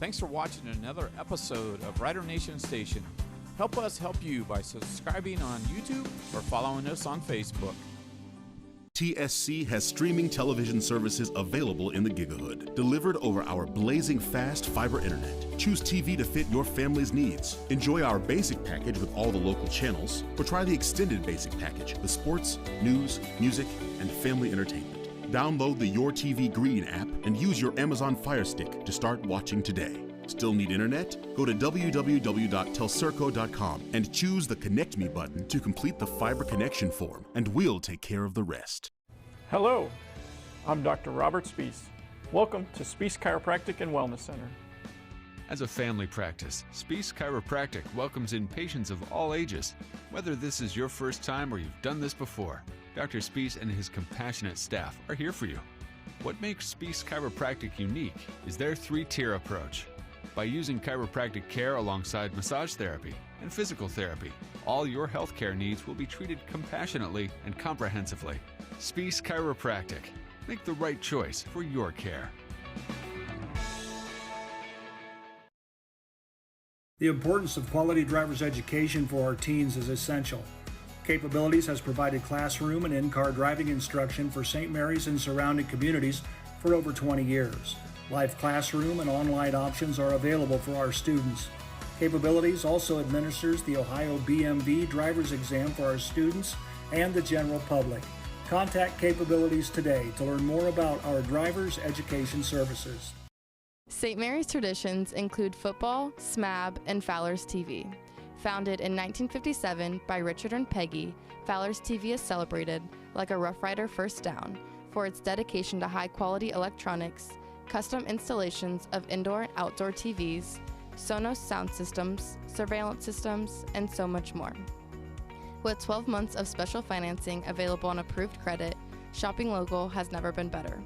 Thanks for watching another episode of Rider Nation Station. Help us help you by subscribing on YouTube or following us on Facebook. TSC has streaming television services available in the Gigahood, delivered over our blazing fast fiber internet. Choose TV to fit your family's needs. Enjoy our basic package with all the local channels, or try the extended basic package with sports, news, music, and family entertainment. Download the Your TV Green app and use your Amazon Fire Stick to start watching today. Still need internet? Go to www.telcirco.com and choose the Connect Me button to complete the fiber connection form, and we'll take care of the rest. Hello, I'm Dr. Robert Spees. Welcome to Spees Chiropractic and Wellness Center. As a family practice, Spees Chiropractic welcomes in patients of all ages. Whether this is your first time or you've done this before, Dr. Spees and his compassionate staff are here for you. What makes Spees Chiropractic unique is their three-tier approach. By using chiropractic care alongside massage therapy and physical therapy, all your healthcare needs will be treated compassionately and comprehensively. Spees Chiropractic. Make the right choice for your care. The importance of quality driver's education for our teens is essential. Capabilities has provided classroom and in-car driving instruction for St. Mary's and surrounding communities for over 20 years. Live classroom and online options are available for our students. Capabilities also administers the Ohio BMV driver's exam for our students and the general public. Contact Capabilities today to learn more about our driver's education services. St. Mary's traditions include football, SMAB, and Fowler's TV. Founded in 1957 by Richard and Peggy, Fowler's TV is celebrated, like a Rough Rider First Down, for its dedication to high-quality electronics, custom installations of indoor and outdoor TVs, Sonos sound systems, surveillance systems, and so much more. With 12 months of special financing available on approved credit, shopping local has never been better.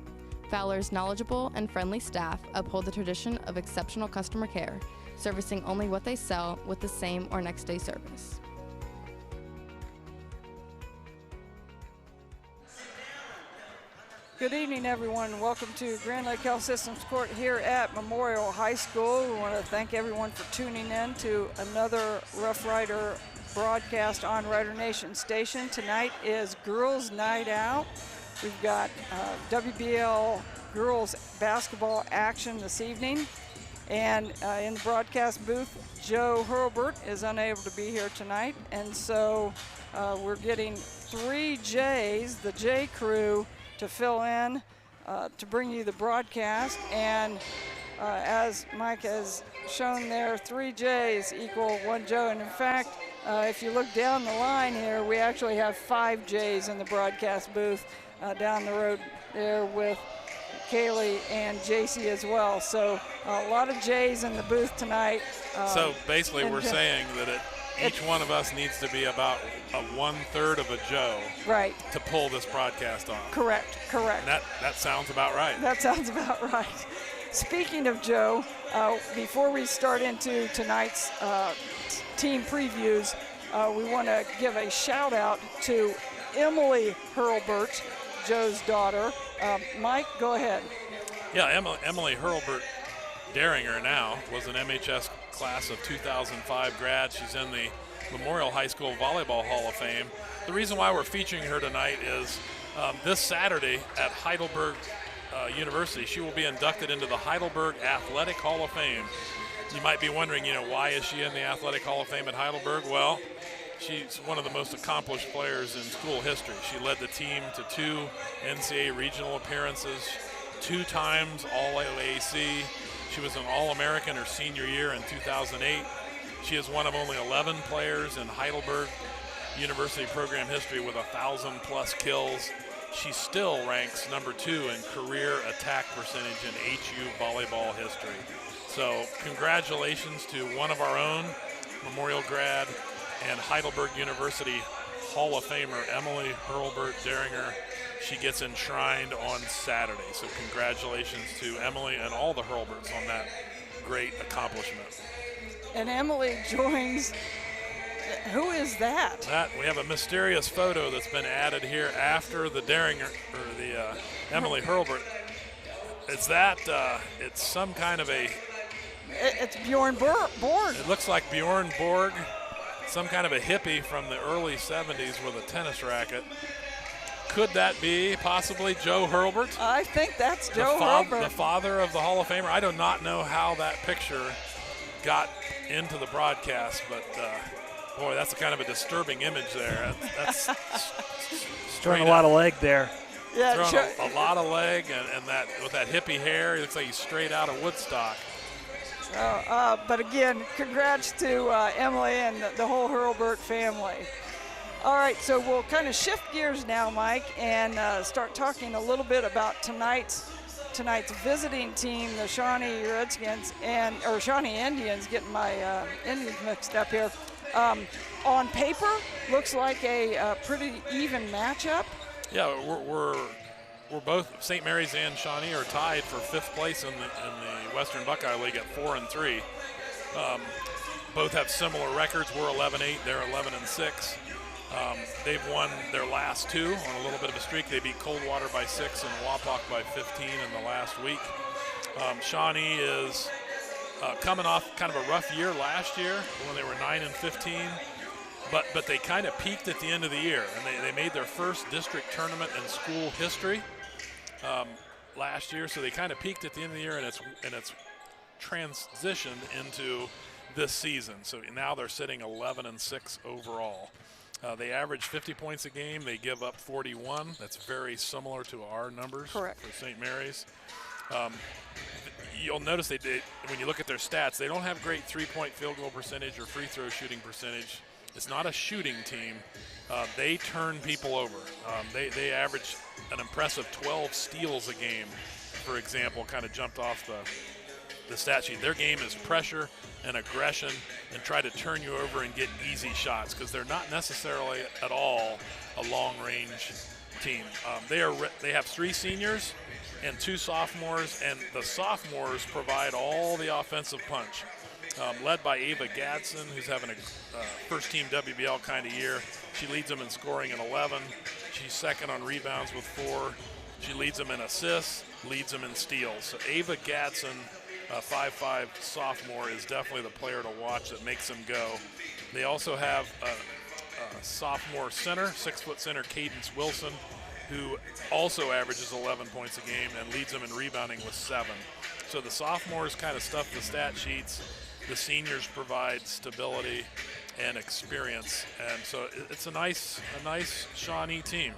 Fowler's knowledgeable and friendly staff uphold the tradition of exceptional customer care, servicing only what they sell with the same or next day service. Good evening, everyone. Welcome to Grand Lake Health Systems Court here at Memorial High School. We want to thank everyone for tuning in to another Rough Rider broadcast on Rider Nation Station. Tonight is Girls Night Out. We've got WBL girls basketball action this evening. And in the broadcast booth, Joe Hurlbert is unable to be here tonight. And so we're getting 3 J's, the J crew, to fill in to bring you the broadcast. And as Mike has shown there, 3 J's equal 1 Joe. And in fact, if you look down the line here, we actually have 5 J's in the broadcast booth down the road there with Kaylee and JC as well. So a lot of J's in the booth tonight. So basically we're saying that each one of us needs to be about a 1/3 of a Joe, right, to pull this broadcast off. Correct. And that sounds about right. That sounds about right. Speaking of Joe, before we start into tonight's team previews, we want to give a shout out to Emily Hurlbert, Joe's daughter. Mike, go ahead. Yeah, Emily Hurlbert Daringer now was an MHS class of 2005 grad. She's in the Memorial High School Volleyball Hall of Fame. The reason why we're featuring her tonight is this Saturday at Heidelberg University, she will be inducted into the Heidelberg Athletic Hall of Fame. You might be wondering, why is she in the Athletic Hall of Fame at Heidelberg? Well, she's one of the most accomplished players in school history. She led the team to 2 NCAA regional appearances, 2 times All-AAC. She was an All-American her senior year in 2008. She is one of only 11 players in Heidelberg University program history with 1,000+ kills. She still ranks number 2 in career attack percentage in HU volleyball history. So congratulations to one of our own, Memorial grad and Heidelberg University Hall of Famer, Emily Hurlbert Daringer. She gets enshrined on Saturday. So congratulations to Emily and all the Hurlberts on that great accomplishment. And Emily joins. Who is that? We have a mysterious photo that's been added here after the Daringer, or the Emily Hurlbert. It's some kind of a It's Bjorn Borg. It looks like Bjorn Borg, some kind of a hippie from the early 70s with a tennis racket. Could that be possibly Joe Hurlbert? I think that's Joe Hurlbert. The father of the Hall of Famer. I do not know how that picture got into the broadcast, but boy, that's a kind of a disturbing image there. That's throwing a lot of leg there. Yeah, throwing a lot of leg, and that with that hippie hair, he looks like he's straight out of Woodstock. But again, congrats to Emily and the whole Hurlbert family. All right, so we'll kind of shift gears now, Mike, and start talking a little bit about tonight's visiting team, the Shawnee Redskins or Shawnee Indians. Getting my Indians mixed up here. On paper, looks like a pretty even matchup. Yeah, we're both, St. Mary's and Shawnee are tied for 5th place in the Western Buckeye League at 4-3. Both have similar records. We're 11-8, they're 11-6. They've won their last 2 on a little bit of a streak. They beat Coldwater by 6 and Wapak by 15 in the last week. Shawnee is coming off kind of a rough year last year when they were 9-15. But they kind of peaked at the end of the year, and they made their first district tournament in school history last year. So they kind of peaked at the end of the year, and it's transitioned into this season. So now they're sitting 11-6 overall. They average 50 points a game. They give up 41. That's very similar to our numbers. Correct. For St. Mary's. You'll notice when you look at their stats, they don't have great three-point field goal percentage or free throw shooting percentage. It's not a shooting team. They turn people over. They average an impressive 12 steals a game, for example, kind of jumped off the stat sheet. Their game is pressure and aggression and try to turn you over and get easy shots because they're not necessarily at all a long-range team. They have 3 seniors and 2 sophomores, and the sophomores provide all the offensive punch. Led by Ava Gadsden, who's having a first-team WBL kind of year. She leads them in scoring at 11. She's second on rebounds with 4. She leads them in assists, leads them in steals. So Ava Gadsden, a 5'5" sophomore, is definitely the player to watch that makes them go. They also have a sophomore center, 6-foot center, Cadence Wilson, who also averages 11 points a game and leads them in rebounding with 7. So the sophomores kind of stuff the stat sheets. The seniors provide stability and experience, and so it's a nice Shawnee team.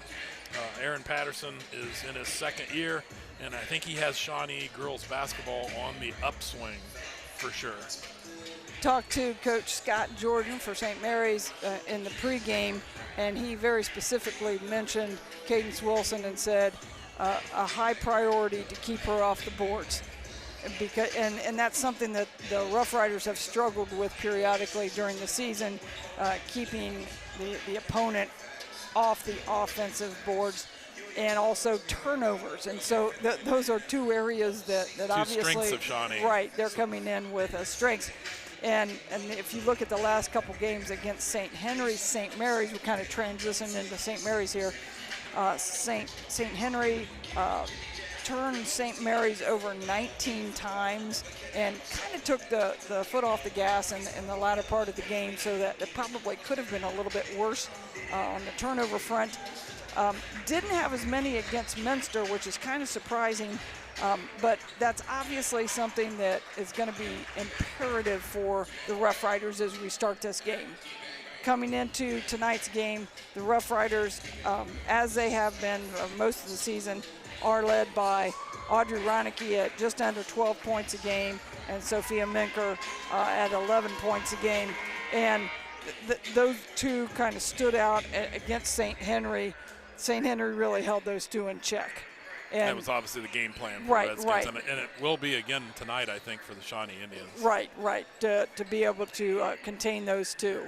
Aaron Patterson is in his 2nd year, and I think he has Shawnee girls basketball on the upswing for sure. Talked to Coach Scott Jordan for St. Mary's in the pregame, and he very specifically mentioned Cadence Wilson and said a high priority to keep her off the boards. And that's something that the Rough Riders have struggled with periodically during the season, keeping the opponent off the offensive boards and also turnovers. And so those are 2 areas that obviously, strengths of Shawnee. Right, they're coming in with strengths. And if you look at the last couple games against St. Henry's, St. Mary's, we kind of transitioned into St. Mary's here. St. Henry turned St. Mary's over 19 times and kind of took the foot off the gas in the latter part of the game, so that it probably could have been a little bit worse on the turnover front. Didn't have as many against Minster, which is kind of surprising, but that's obviously something that is going to be imperative for the Rough Riders as we start this game. Coming into tonight's game, the Rough Riders, as they have been most of the season, are led by Audrey Reinecke at just under 12 points a game and Sophia Minker at 11 points a game. And those 2 kind of stood out against St. Henry. St. Henry really held those 2 in check. And that was obviously the game plan for right, Redskins, right. And it will be again tonight, I think, for the Shawnee Indians. Right, to be able to contain those 2.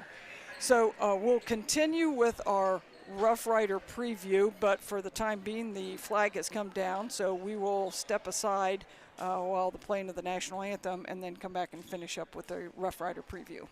So we'll continue with our Rough Rider preview, but for the time being, the flag has come down, so we will step aside while the playing of the national anthem and then come back and finish up with the Rough Rider preview.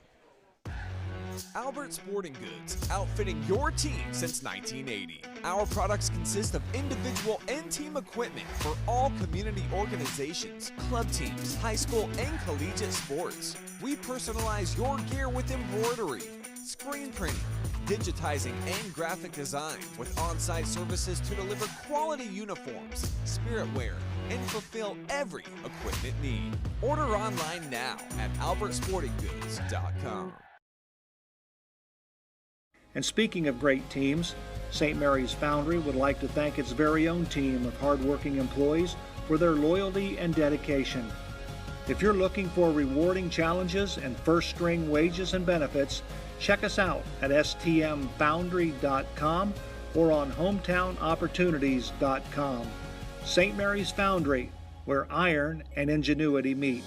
Hurlbert Sporting Goods, outfitting your team since 1980. Our products consist of individual and team equipment for all community organizations, club teams, high school and collegiate sports. We personalize your gear with embroidery, screen printing, digitizing, and graphic design with on-site services to deliver quality uniforms, spirit wear, and fulfill every equipment need. Order online now at albertsportinggoods.com. And speaking of great teams, St. Mary's Foundry would like to thank its very own team of hardworking employees for their loyalty and dedication. If you're looking for rewarding challenges and first-string wages and benefits, check us out at stmfoundry.com or on hometownopportunities.com. St. Mary's Foundry, where iron and ingenuity meet.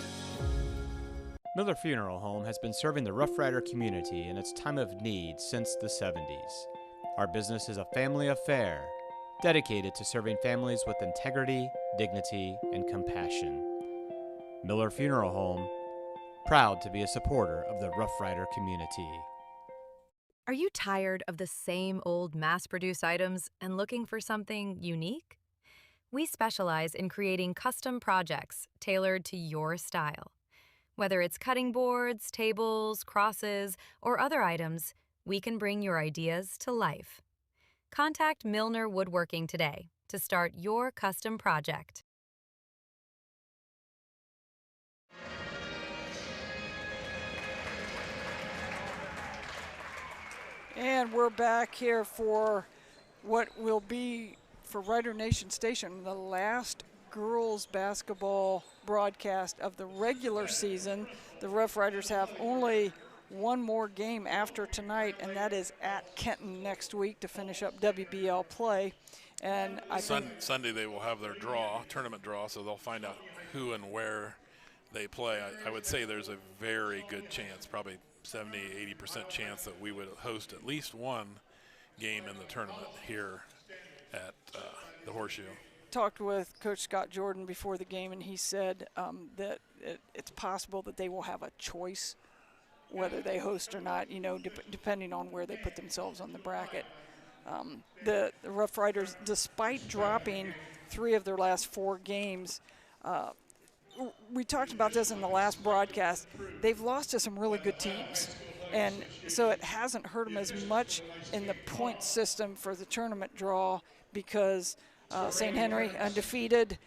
Miller Funeral Home has been serving the Rough Rider community in its time of need since the 70s. Our business is a family affair, dedicated to serving families with integrity, dignity, and compassion. Miller Funeral Home, proud to be a supporter of the Rough Rider community. Are you tired of the same old mass-produced items and looking for something unique? We specialize in creating custom projects tailored to your style. Whether it's cutting boards, tables, crosses, or other items, we can bring your ideas to life. Contact Milner Woodworking today to start your custom project. And we're back here for what will be, for Rider Nation Station, the last girls basketball broadcast of the regular season. The Rough Riders have only one more game after tonight, and that is at Kenton next week to finish up WBL play. And I think Sunday they will have their tournament draw, so they'll find out who and where they play. I would say there's a very good chance, probably 70–80% chance, that we would host at least one game in the tournament here at the Horseshoe. Talked with Coach Scott Jordan before the game, and he said that it's possible that they will have a choice whether they host or not, depending on where they put themselves on the bracket. The Rough Riders, despite dropping 3 of their last 4 games, we talked about this in the last broadcast, they've lost to some really good teams. And so it hasn't hurt them as much in the point system for the tournament draw because St. Henry undefeated,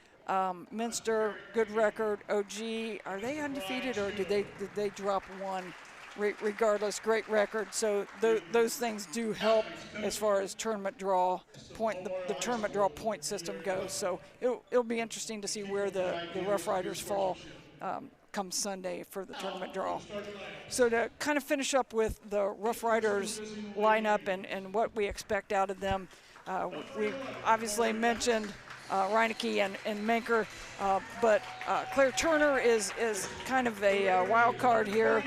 Minster good record, OG, are they undefeated or did they drop 1? Regardless, great record. So those things do help as far as tournament draw the tournament draw point system goes. So it'll be interesting to see where the Rough Riders fall come Sunday for the tournament draw. So to kind of finish up with the Rough Riders lineup and what we expect out of them, we obviously mentioned Reineke and Menker, but Claire Turner is kind of a wild card here.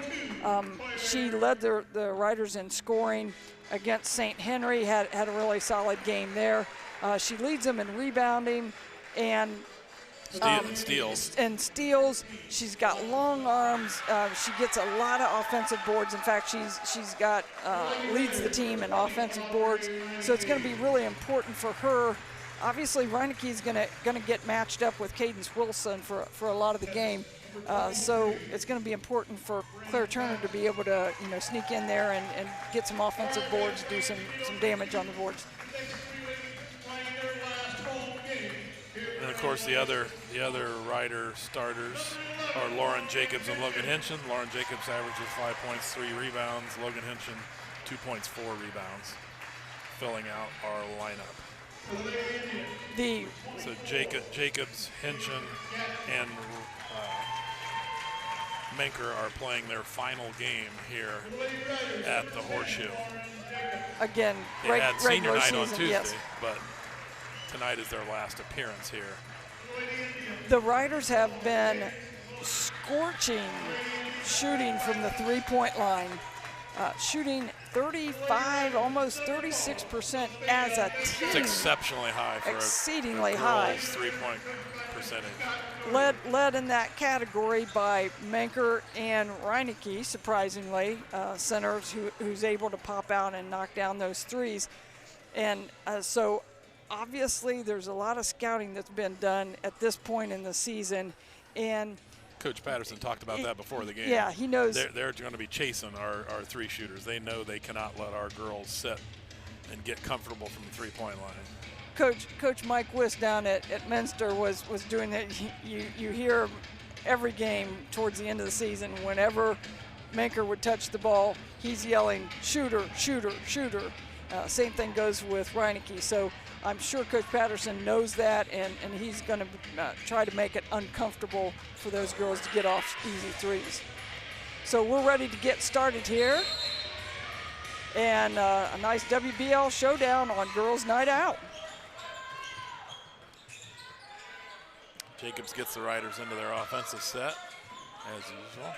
She led the Riders in scoring against St. Henry, had a really solid game there. She leads them in rebounding and steals. She's got long arms. She gets a lot of offensive boards. In fact, she's got leads the team in offensive boards. So it's going to be really important for her. Obviously, Reineke is going to get matched up with Cadence Wilson for a lot of the game. So it's going to be important for Claire Turner to be able to sneak in there and get some offensive boards, do some damage on the boards. And of course, the other Rider starters are Lauren Jacobs and Logan Hinchin. Lauren Jacobs averages 5 points, 3 rebounds. Logan Hinchin, 2 points, 4 rebounds, filling out our lineup. So Jacobs, Hinchin, and Menker are playing their final game here at the Horseshoe. Again, they had senior night on Tuesday, yes. But tonight is their last appearance here. The Riders have been scorching shooting from the three-point line, shooting 35, almost 36% as a team. It's exceptionally high for exceedingly a high girls' 3-point percentage. Led in that category by Menker and Reineke, surprisingly, centers who's able to pop out and knock down those threes. And so obviously there's a lot of scouting that's been done at this point in the season. And Coach Patterson talked about that before the game. Yeah, he knows. They're going to be chasing our three shooters. They know they cannot let our girls sit and get comfortable from the three-point line. Coach Mike Wiss down at Minster was doing that. You hear every game towards the end of the season, whenever Menker would touch the ball, he's yelling, shooter, shooter, shooter. Same thing goes with Reineke. So I'm sure Coach Patterson knows that, and he's going to try to make it uncomfortable for those girls to get off easy threes. So we're ready to get started here. And a nice WBL showdown on Girls Night Out. Jacobs gets the Riders into their offensive set, as usual.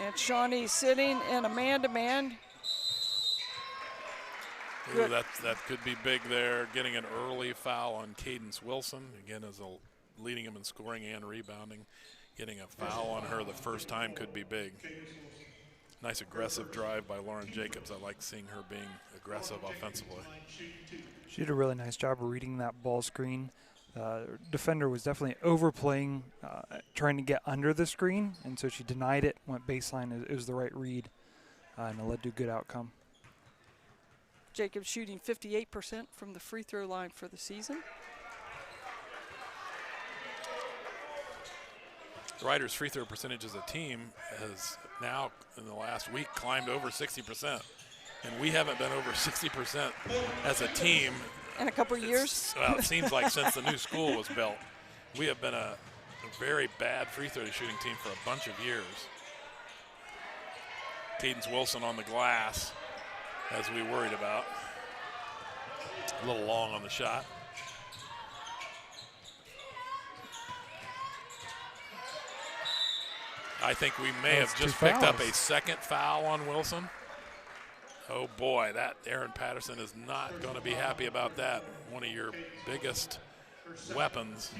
And Shawnee sitting in a man-to-man. Ooh, that could be big there. Getting an early foul on Cadence Wilson. Again, leading him in scoring and rebounding. Getting a foul on her the first time could be big. Nice aggressive drive by Lauren Jacobs. I like seeing her being aggressive offensively. She did a really nice job of reading that ball screen. Defender was definitely overplaying, trying to get under the screen, and so she denied it, went baseline. It was the right read, and it led to a good outcome. Jacobs shooting 58% from the free throw line for the season. The Riders' free throw percentage as a team has now, in the last week, climbed over 60%. And we haven't been over 60% as a team. In a couple of years? Well, it seems like since the new school was built. We have been a very bad free throw shooting team for a bunch of years. Cadence Wilson on the glass, as we worried about. A little long on the shot. I think we may have just picked up a second foul on Wilson. Oh boy, that Aaron Patterson is not going to be happy about that. One of your biggest weapons,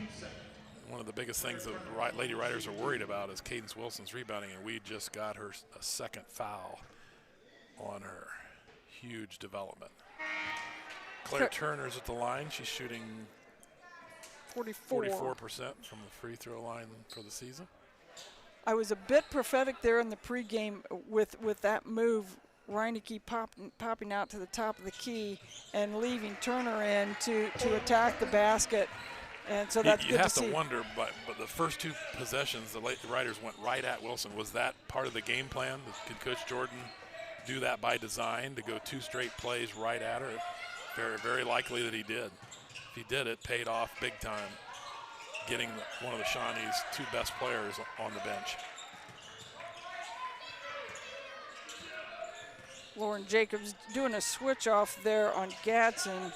one of the biggest things that Lady Riders are worried about is Cadence Wilson's rebounding, and we just got her a second foul on her. Huge development. Claire Turner's at the line. She's shooting 44% from the free throw line for the season. I was a bit prophetic there in the pregame with that move. Reineke popping out to the top of the key and leaving Turner in to attack the basket. And so that's good to see. You have to wonder, but the first two possessions, the Riders went right at Wilson. Was that part of the game plan? Could Coach Jordan do that by design, to go two straight plays right at her? Very, very likely that he did. If he did, it paid off big time, getting one of the Shawnee's two best players on the bench. Lauren Jacobs doing a switch off there on Gadsden.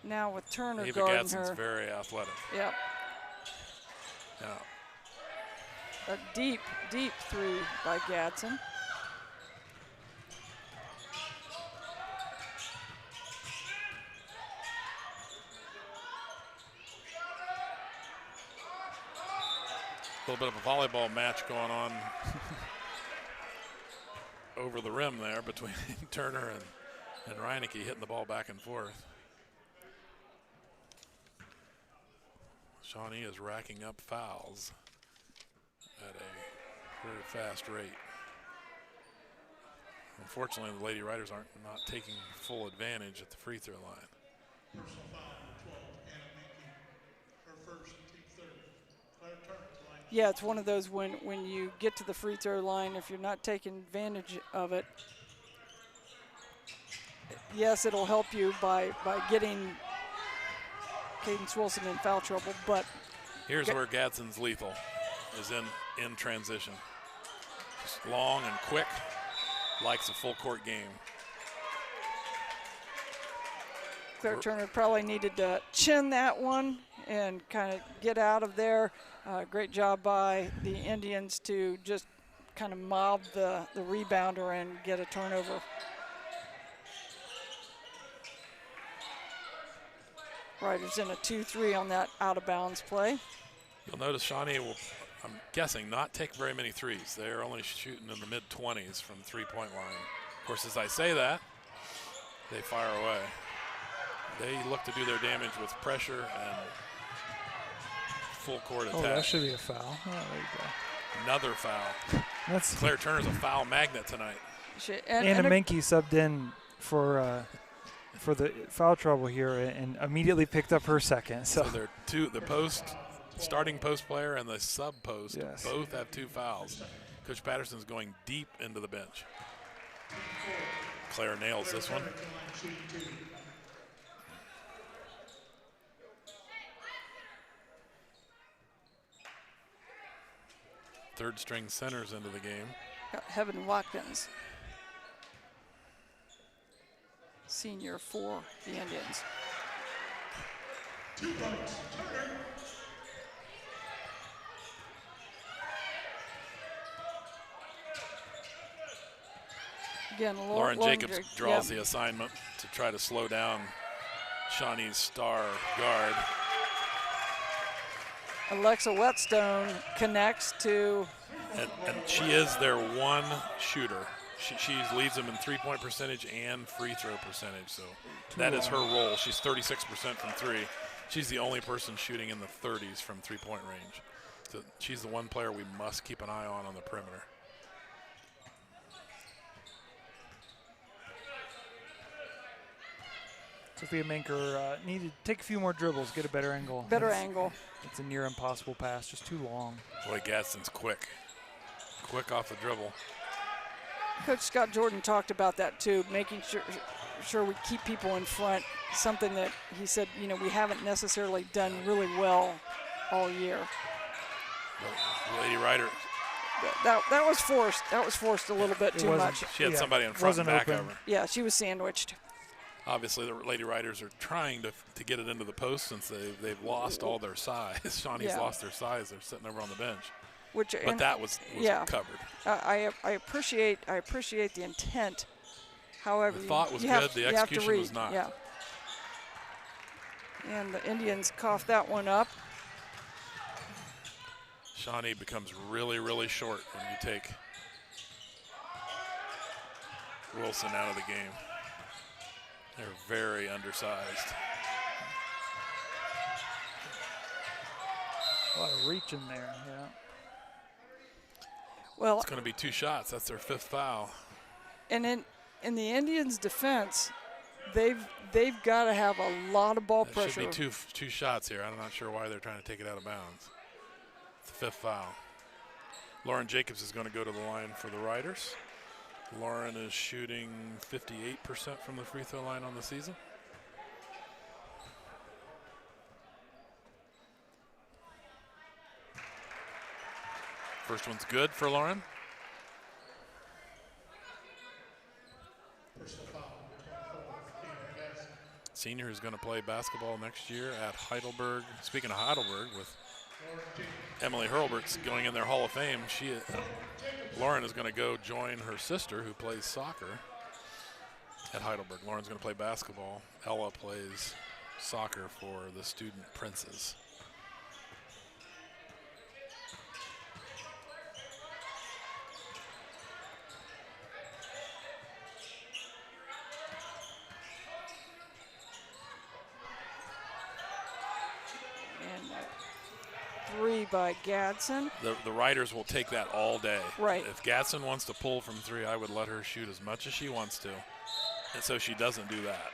Now with Turner Ava guarding Gadsden's her. Very athletic. Yep. Yeah. A deep, deep three by Gadsden. A little bit of a volleyball match going on over the rim there between Turner and Reineke, hitting the ball back and forth. Shawnee is racking up fouls at a very fast rate. Unfortunately, the Lady Riders are not taking full advantage at the free throw line. Personal foul, 12, Anna Menke, her first, team third. Claire Turner. Yeah, it's one of those when you get to the free throw line, if you're not taking advantage of it, yes, it'll help you by getting Cadence Wilson in foul trouble, but here's where Gadsden's lethal is in transition. Just long and quick, likes a full court game. Claire Turner probably needed to chin that one and kind of get out of there. Great job by the Indians to just kind of mob the rebounder and get a turnover. Riders in a 2-3 on that out-of-bounds play. You'll notice Shawnee will, I'm guessing, not take very many threes. They're only shooting in the mid-20s from the three-point line. Of course, as I say that, they fire away. They look to do their damage with pressure and full court attack. Oh, that should be a foul. Oh, there you go. Another foul. That's Claire Turner's a foul magnet tonight. Anna Menke subbed in for the foul trouble here and immediately picked up her second. So they're the starting post player and the sub post both have 2 fouls. Coach Patterson's going deep into the bench. Claire nails this one. Third string centers into the game. Got Heaven Watkins, senior for the Indians. 2 points, Turner. Again, Lauren Jacobs draws the assignment to try to slow down Shawnee's star guard. Alexa Whetstone connects to. And she is their one shooter. She leads them in three-point percentage and free throw percentage. So that is her role. She's 36% from 3. She's the only person shooting in the 30s from three-point range. So she's the one player we must keep an eye on the perimeter. Sophia Manker needed to take a few more dribbles, get a better angle. It's a near impossible pass, just too long. Boy, Gadsden's quick off the dribble. Coach Scott Jordan talked about that too, making sure we keep people in front, something that he said, we haven't necessarily done really well all year. Lady Ryder. That was forced. That was forced a little bit too much. She had somebody in front and back of her. Yeah, she was sandwiched. Obviously, the Lady Riders are trying to get it into the post since they've lost all their size. Shawnee's lost their size. They're sitting over on the bench. But that was covered. I appreciate the intent. However, the thought was good. The execution was not. Yeah. And the Indians coughed that one up. Shawnee becomes really, really short when you take Wilson out of the game. They're very undersized. A lot of reach in there, yeah. Well, it's going to be 2 shots. That's their 5th foul. And in the Indians' defense, they've got to have a lot of ball pressure. Should be two shots here. I'm not sure why they're trying to take it out of bounds. It's the 5th foul. Lauren Jacobs is going to go to the line for the Riders. Lauren is shooting 58% from the free throw line on the season. First one's good for Lauren. Senior who's going to play basketball next year at Heidelberg. Speaking of Heidelberg, with Emily Hurlbert's going in their Hall of Fame, Lauren is going to go join her sister who plays soccer at Heidelberg. Lauren's going to play basketball. Ella plays soccer for the Student Princes. By Gadsden. The Riders will take that all day. Right. If Gadsden wants to pull from 3, I would let her shoot as much as she wants to. And so she doesn't do that.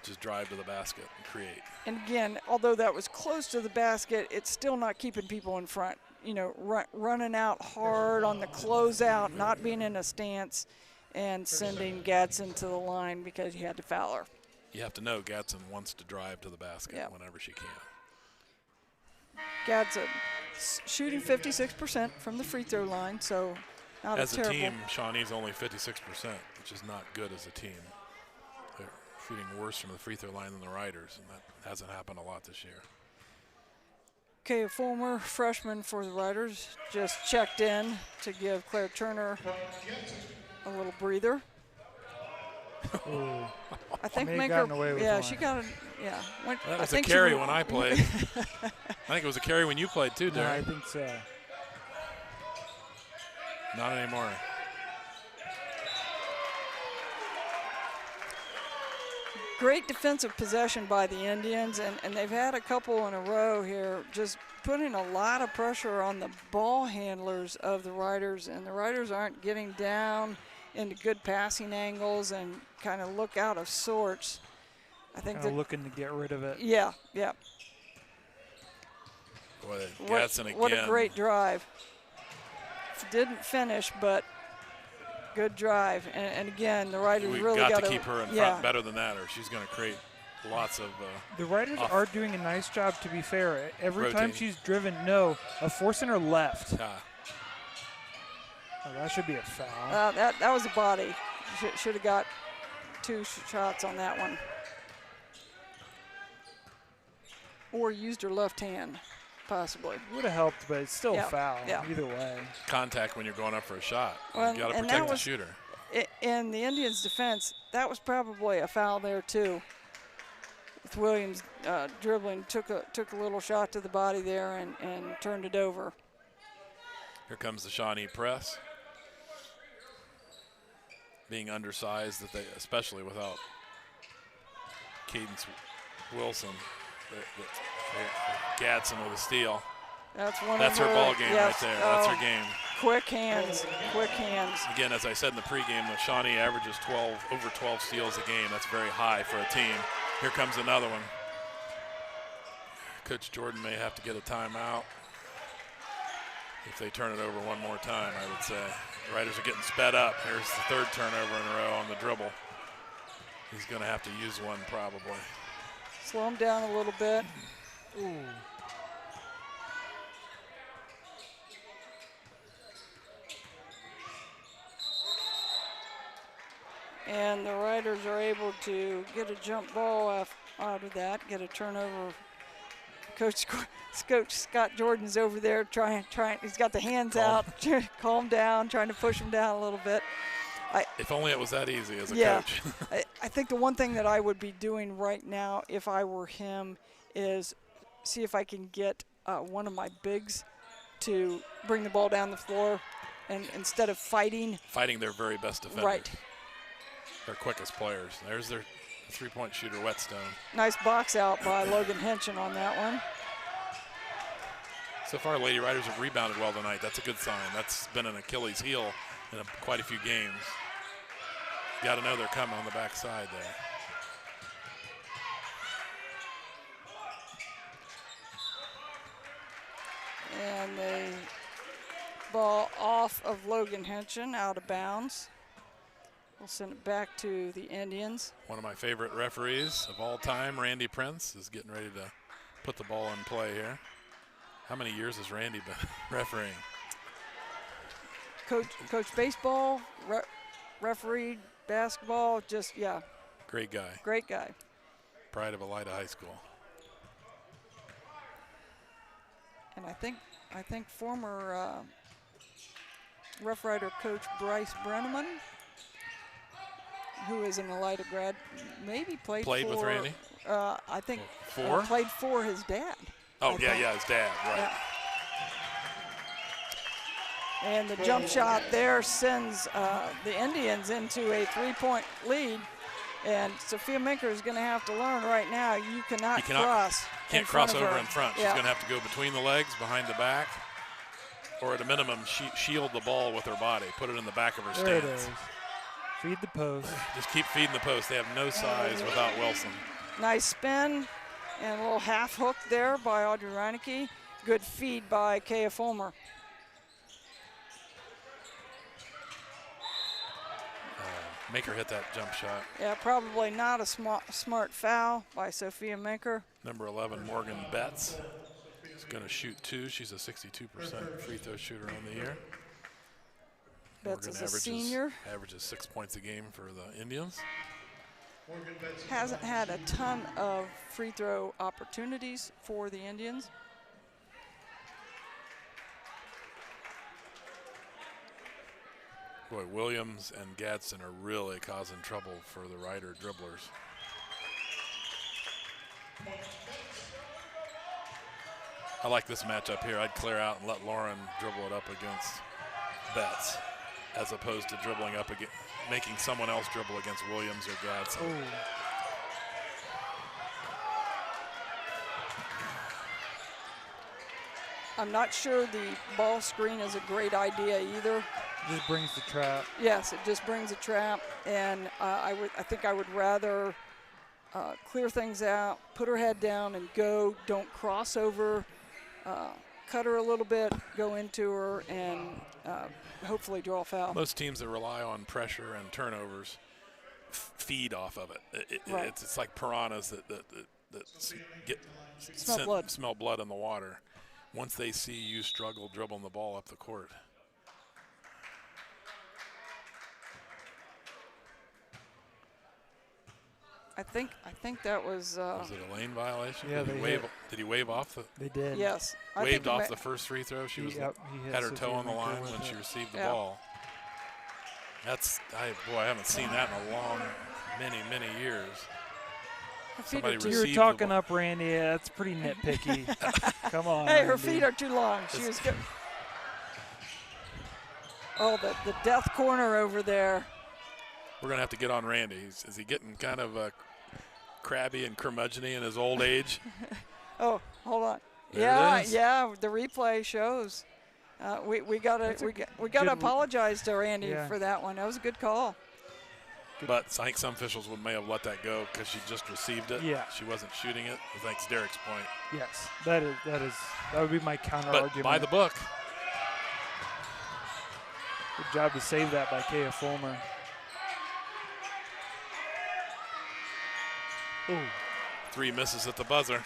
Just drive to the basket and create. And again, although that was close to the basket, it's still not keeping people in front. Running out hard on the closeout, not being in a stance, and sending Gadsden to the line because you had to foul her. You have to know Gadsden wants to drive to the basket whenever she can. Gadsden shooting 56% from the free throw line, so not as a terrible. As a team, Shawnee's only 56%, which is not good as a team. They're shooting worse from the free throw line than the Riders, and that hasn't happened a lot this year. Okay, a former freshman for the Riders just checked in to give Claire Turner a little breather. I think May have Minker. gotten away with Yeah, one. she got it. Yeah. That was a carry when I played. I think it was a carry when you played too, No, Darren. I think so. Not anymore. Great defensive possession by the Indians, and they've had a couple in a row here, just putting a lot of pressure on the ball handlers of the Riders, and the Riders aren't getting down into good passing angles and kind of look out of sorts. I think They're looking to get rid of it. Yeah, yeah. Boy, Gadsden again. What a great drive. Didn't finish, but good drive. And again, the Riders We've really got to keep her in yeah. front better than that, or she's going to create lots of. The Riders are doing a nice job, to be fair. Every time rotating. she's driven, forcing her left. Oh, that should be a foul. That was a body. Should have got 2 shots on that one. Or used her left hand, possibly. Would have helped, but it's still a foul. Yeah. Either way. Contact when you're going up for a shot. Well, You got to and protect that the was- shooter. In the Indians' defense, that was probably a foul there too. With Williams dribbling, took a little shot to the body there and turned it over. Here comes the Shawnee press. Being undersized, especially without Cadence Wilson. Gadsden with a steal. That's her ball game right there. That's her game. Quick hands, quick hands. Again, as I said in the pregame, the Shawnee averages over 12 steals a game. That's very high for a team. Here comes another one. Coach Jordan may have to get a timeout if they turn it over one more time, I would say. The Riders are getting sped up. Here's the 3rd turnover in a row on the dribble. He's going to have to use one probably. Slow him down a little bit. Ooh. And the Riders are able to get a jump ball out of that, get a turnover. Coach Scott Jordan's over there trying. He's got the hands out, calm down, trying to push him down a little bit. If only it was that easy as a coach. I think the one thing that I would be doing right now if I were him is see if I can get one of my bigs to bring the ball down the floor, and instead of fighting Their very best defender. Right. Their quickest players. There's their 3-point shooter, Whetstone. Nice box out by Logan Henson on that one. So far, Lady Riders have rebounded well tonight. That's a good sign. That's been an Achilles heel in quite a few games. You got to know they're coming on the backside there. And the ball off of Logan Henson, out of bounds. We'll send it back to the Indians. One of my favorite referees of all time, Randy Prince, is getting ready to put the ball in play here. How many years has Randy been refereeing? Coach baseball, referee basketball, just, yeah. Great guy. Great guy. Pride of Elida High School. And I think former Rough Rider coach Bryce Brenneman, who is an Elida grad, maybe played with Randy? I think for? Played for his dad. Oh, yeah, his dad, right. Yeah. And the jump shot there sends the Indians into a 3-point lead. And Sophia Minker is going to have to learn right now, you cannot cross. Can't cross over in front. She's going to have to go between the legs, behind the back, or at a minimum, shield the ball with her body, put it in the back of her stance. There it is. Feed the post. Just keep feeding the post. They have no size without Wilson. Nice spin and a little half hook there by Audrey Reinecke. Good feed by Kaya Fulmer. Make her hit that jump shot. Yeah, probably not a smart foul by Sophia Minker. Number 11, Morgan Betts, is going to shoot 2. She's a 62% free throw shooter on the year. Betts is a senior. Averages 6 points a game for the Indians. Hasn't had a ton of free throw opportunities for the Indians. Boy, Williams and Gadsden are really causing trouble for the Rider dribblers. I like this matchup here. I'd clear out and let Lauren dribble it up against Betts, as opposed to dribbling up against, making someone else dribble against Williams or Gadsden. I'm not sure the ball screen is a great idea either. It just brings the trap. Yes, it just brings a trap, and I think I would rather clear things out, put her head down, and go. Don't cross over. Cut her a little bit, go into her, and hopefully draw a foul. Most teams that rely on pressure and turnovers feed off of it. Right. It's like piranhas that smell blood in the water. Once they see you struggle dribbling the ball up the court. I think that was. Was it a lane violation? Yeah, did he wave off the? They did. Yes. Waved off the first free throw. She had her toe on the line when she received the ball. I haven't seen that in a long, many years. Somebody you were talking up, Randy. Yeah, that's pretty nitpicky. Come on. Hey, her Randy. feet are too long. She was good. Oh, the death corner over there. We're going to have to get on Randy. Is he getting kind of crabby and curmudgeon-y in his old age? Oh, hold on. There it is. Yeah, the replay shows. We gotta apologize to Randy for that one. That was a good call. But I think some officials may have let that go because she just received it. Yeah. She wasn't shooting it. Thanks Derek's point. Yes, that would be my counter But argument. by the book. Good job to save that by Kaya Fulmer. Ooh. 3 misses at the buzzer.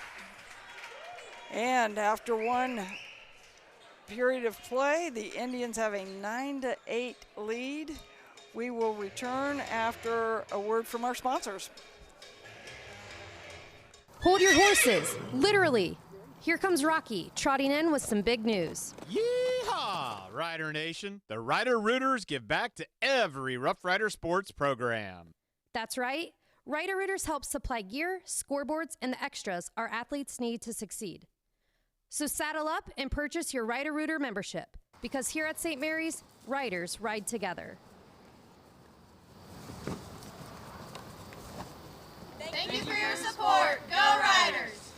And after one period of play, the Indians have a 9-8 lead. We will return after a word from our sponsors. Hold your horses, literally. Here comes Rocky, trotting in with some big news. Yeehaw, Rider Nation. The Rider Rooters give back to every Rough Rider sports program. That's right. Rider Rooters help supply gear, scoreboards, and the extras our athletes need to succeed. So saddle up and purchase your Rider Rooter membership, because here at St. Mary's, Riders ride together. Thank you for your support. Go Riders!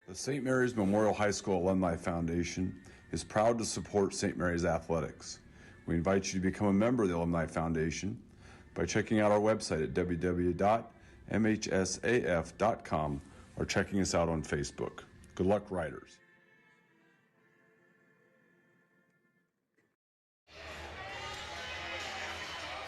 The St. Mary's Memorial High School Alumni Foundation is proud to support St. Mary's athletics. We invite you to become a member of the Alumni Foundation by checking out our website at www.mhsaf.com or checking us out on Facebook. Good luck, Riders.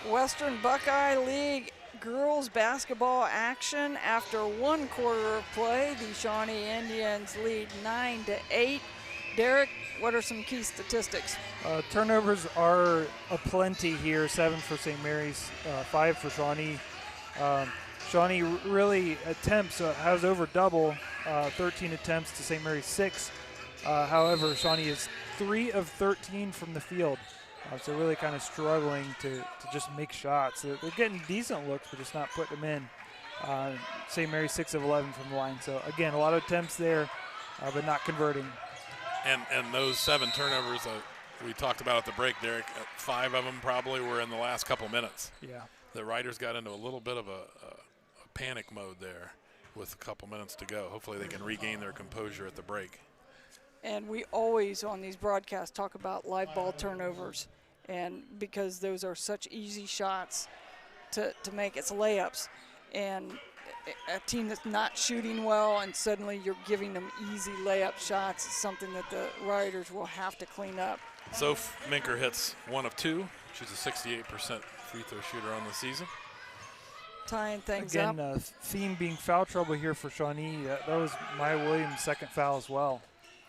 Western Buckeye League girls basketball action. After one quarter of play, the Shawnee Indians lead 9-8. Derek, what are some key statistics? Turnovers are aplenty here. 7 for St. Mary's, 5 for Shawnee. Shawnee really attempts, has over double, 13 attempts to St. Mary's 6. However, Shawnee is 3 of 13 from the field. So really kind of struggling to just make shots. They're getting decent looks, but just not putting them in. St. Mary's 6 of 11 from the line. So again, a lot of attempts there, but not converting. And those 7 turnovers we talked about at the break, Derek, 5 of them probably were in the last couple minutes. Yeah. The Riders got into a little bit of a panic mode there with a couple minutes to go. Hopefully they can regain their composure at the break. And we always on these broadcasts talk about live ball turnovers, and because those are such easy shots to make, it's layups. And a team that's not shooting well and suddenly you're giving them easy layup shots is something that the Riders will have to clean up. Soph Minker hits 1 of 2. She's a 68% free throw shooter on the season. Tying things up. up. Theme being foul trouble here for Shawnee. That was Maya Williams' second foul as well.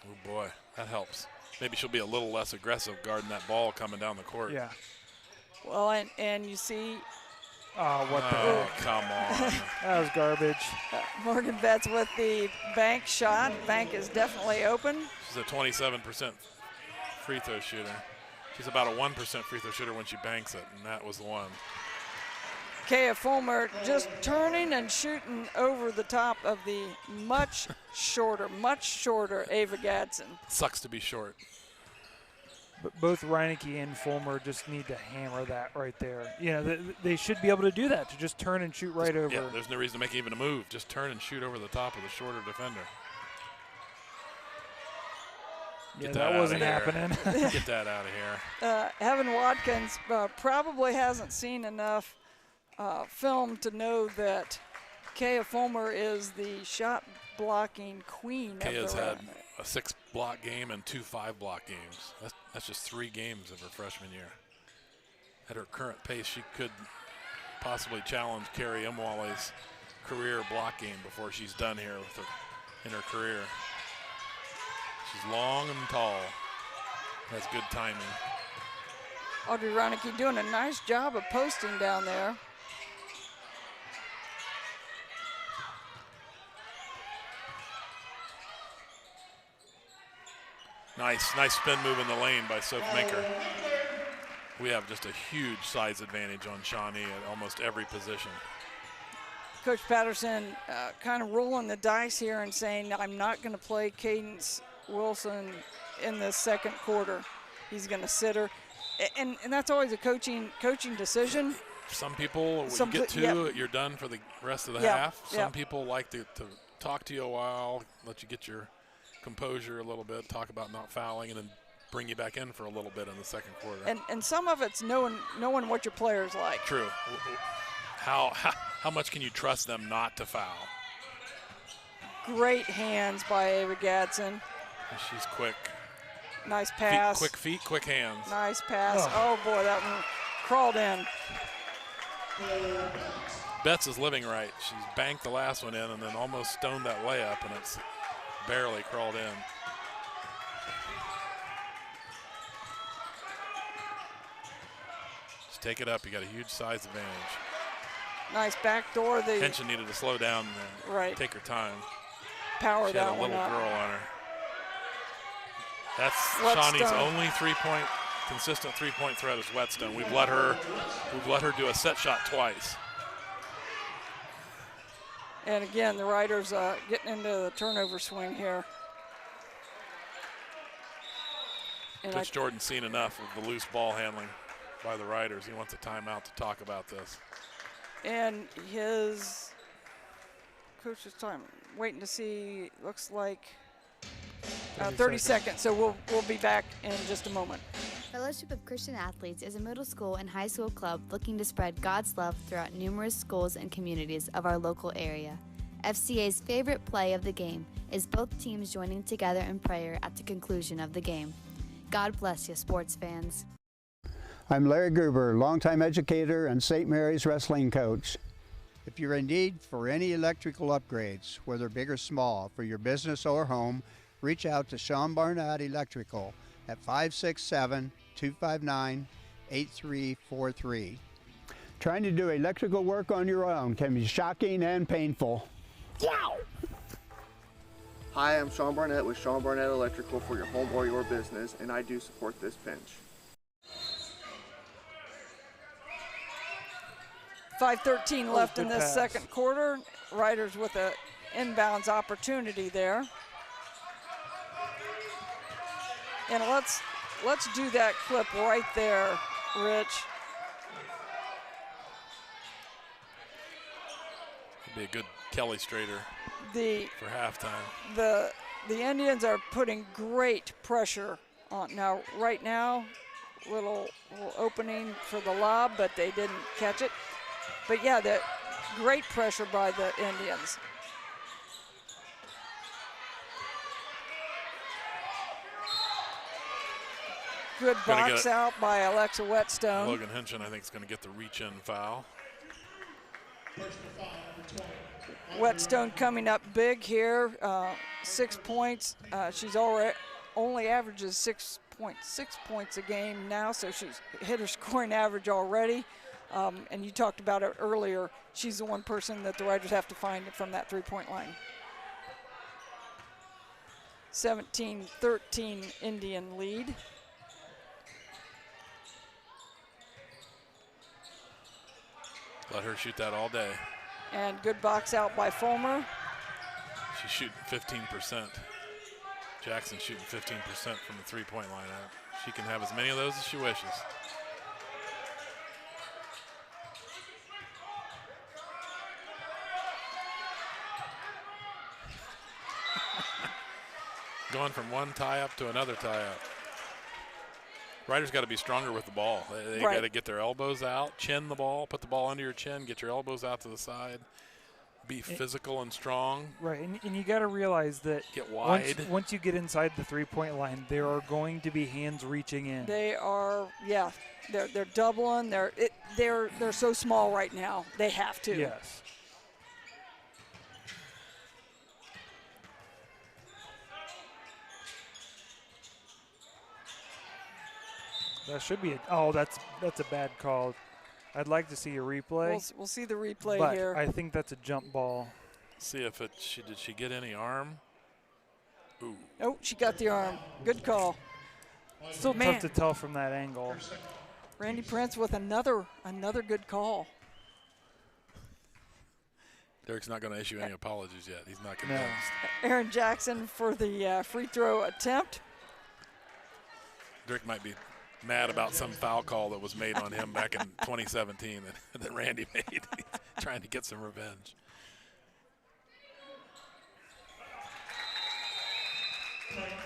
Oh boy, that helps. Maybe she'll be a little less aggressive guarding that ball coming down the court. Yeah. Well, and you see. Oh, what the heck? Come on. That was garbage. Morgan Betts with the bank shot. Bank is definitely open. She's a 27% free throw shooter. She's about a 1% free throw shooter when she banks it, and that was the one. Kaya Fulmer just turning and shooting over the top of the much shorter Ava Gadsden. Sucks to be short. But both Reineke and Fulmer just need to hammer that right there. You know, they should be able to do that, to just turn and shoot right over. Yeah, there's no reason to make even a move. Just turn and shoot over the top of the shorter defender. Yeah, that wasn't happening. Get that out of here. Evan Watkins probably hasn't seen enough film to know that Kaya Fulmer is the shot blocking queen. Kaya's had a 6-block game and 2 5-block games. That's just 3 games of her freshman year. At her current pace, she could possibly challenge Carrie Imwale's career block game before she's done here in her career. She's long and tall. Has good timing. Audrey Reineke doing a nice job of posting down there. Nice spin move in the lane by Soph Maker. We have just a huge size advantage on Shawnee at almost every position. Coach Patterson kind of rolling the dice here and saying, I'm not going to play Cadence Wilson in the second quarter. He's going to sit her. And that's always a coaching decision. Some people, when you get to, you're done for the rest of the half. Some people like to talk to you a while, let you get your composure a little bit, talk about not fouling, and then bring you back in for a little bit in the second quarter. And some of it's knowing what your players like. True. How much can you trust them not to foul? Great hands by Ava Gadsden. She's quick. Nice pass. Quick feet, quick hands. Nice pass. Oh boy, that one crawled in. Betts is living right. She's banked the last one in and then almost stoned that layup, and it's barely crawled in. Just take it up. You got a huge size advantage. Nice backdoor. Henshin needed to slow down and take her time. Power she that had a little one up. girl on her. That's Whetstone. Shawnee's only consistent three-point threat is Whetstone. We've let her do a set shot twice. And again, the Riders getting into the turnover swing here. And Coach Jordan's seen enough of the loose ball handling by the Riders. He wants a timeout to talk about this. And his coach's time, waiting to see, looks like 30 seconds. So we'll be back in just a moment. Fellowship of Christian Athletes is a middle school and high school club looking to spread God's love throughout numerous schools and communities of our local area. FCA's favorite play of the game is both teams joining together in prayer at the conclusion of the game. God bless you, sports fans. I'm Larry Gruber, longtime educator and St. Mary's wrestling coach. If you're in need for any electrical upgrades, whether big or small, for your business or home, reach out to Sean Barnett Electrical at 567-259-8343. Trying to do electrical work on your own can be shocking and painful. Wow! Hi, I'm Sean Barnett with Sean Barnett Electrical for your home or your business, and I do support this pinch. 5:13 left in this second quarter. Riders with an inbounds opportunity there. And let's do that clip right there, Rich. It'd be a good Kelly Strader for halftime. The Indians are putting great pressure on. Now, right now, little opening for the lob, but they didn't catch it. But yeah, the great pressure by the Indians. Good box out by Alexa Whetstone. Logan Henshin, I think, is going to get the reach-in foul. Whetstone coming up big here, 6 points. She's only averages 6.6 points a game now, so she's hit her scoring average already. And you talked about it earlier. She's the one person that the Riders have to find from that three-point line. 17-13 Indian lead. Let her shoot that all day. And good box out by Fulmer. She's shooting 15%. Jackson shooting 15% from the three-point line out. She can have as many of those as she wishes. Going from one tie-up to another tie-up. Ryder's got to be stronger with the ball. They got to get their elbows out, chin the ball, put the ball under your chin, get your elbows out to the side, be physical and strong. Right, and you got to realize that get wide. Once you get inside the three-point line, there are going to be hands reaching in. They are, yeah, they're doubling. They're so small right now. They have to. Yes. That should be that's a bad call. I'd like to see a replay. We'll see the replay but here. I think that's a jump ball. See if did she get any arm? Ooh. Oh, she got the arm. Good call. Still tough to tell from that angle. Randy Prince with another good call. Derek's not going to issue any apologies yet. He's not convinced. No. Aaron Jackson for the free throw attempt. Derek might be mad about some foul call that was made on him back in 2017 that Randy made. He's trying to get some revenge.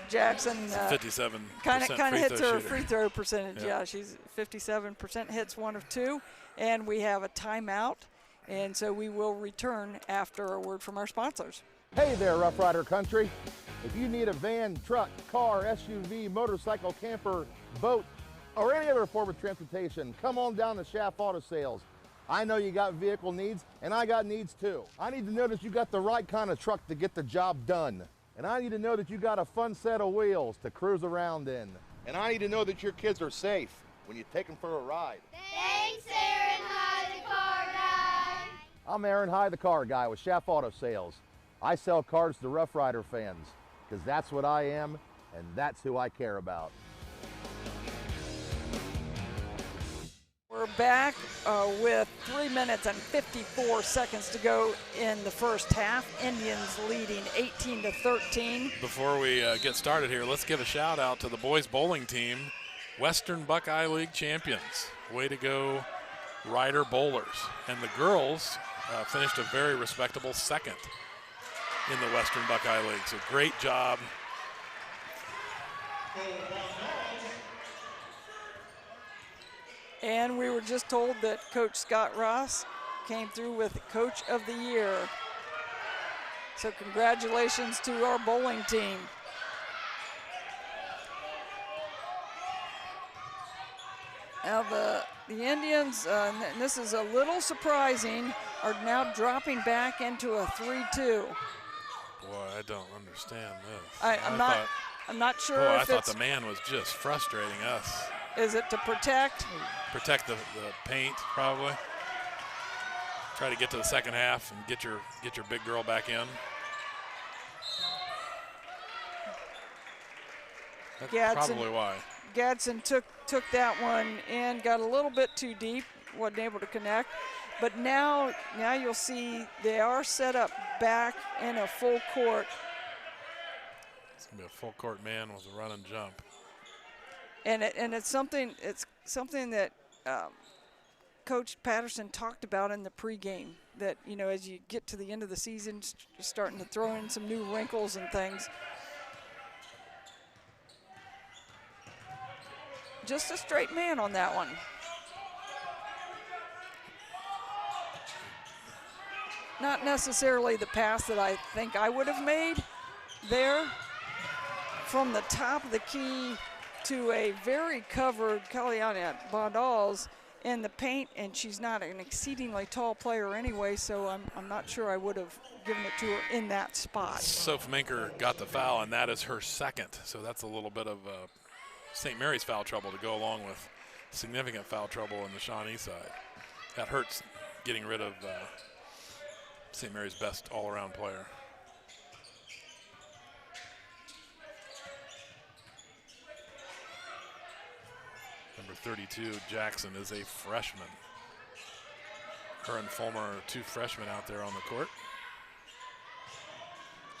Jackson 57% kind of hits her shooter. free throw percentage. Yeah, she's 57%, hits 1 of 2, and we have a timeout, and so we will return after a word from our sponsors. Hey there, Rough Rider Country. If you need a van, truck, car, SUV, motorcycle, camper, boat, or any other form of transportation, come on down to Shaft Auto Sales. I know you got vehicle needs, and I got needs too. I need to know that you got the right kind of truck to get the job done. And I need to know that you got a fun set of wheels to cruise around in. And I need to know that your kids are safe when you take them for a ride. Thanks, Aaron High, the car guy. I'm Aaron High, the car guy with Shaft Auto Sales. I sell cars to Rough Rider fans, because that's what I am, and that's who I care about. We're back with 3 minutes and 54 seconds to go in the first half. Indians leading 18-13. Before we get started here, let's give a shout out to the boys bowling team, Western Buckeye League champions. Way to go, Rider Bowlers. And the girls finished a very respectable second in the Western Buckeye League. So great job. And we were just told that Coach Scott Ross came through with Coach of the Year. So congratulations to our bowling team. Now the Indians, and this is a little surprising, are now dropping back into a 3-2. Boy, I don't understand this. I'm not sure boy, if I thought the man was just frustrating us. Is it to protect? Protect the paint, probably. Try to get to the second half and get your big girl back in. That's probably why. Gadsden took that one in, got a little bit too deep, wasn't able to connect. But now you'll see they are set up back in a full court. It's gonna be a full court man with a run and jump. And it's something that Coach Patterson talked about in the pregame, that as you get to the end of the season, starting to throw in some new wrinkles and things. Just a straight man on that one. Not necessarily the pass that I think I would have made there. From the top of the key to a very covered Kaliana Bondals in the paint, and she's not an exceedingly tall player anyway, so I'm not sure I would have given it to her in that spot. Soph Minker got the foul, and that is her second, so that's a little bit of St. Mary's foul trouble to go along with significant foul trouble in the Shawnee side. That hurts, getting rid of St. Mary's best all-around player. Number 32, Jackson, is a freshman. Her and Fulmer are 2 freshmen out there on the court.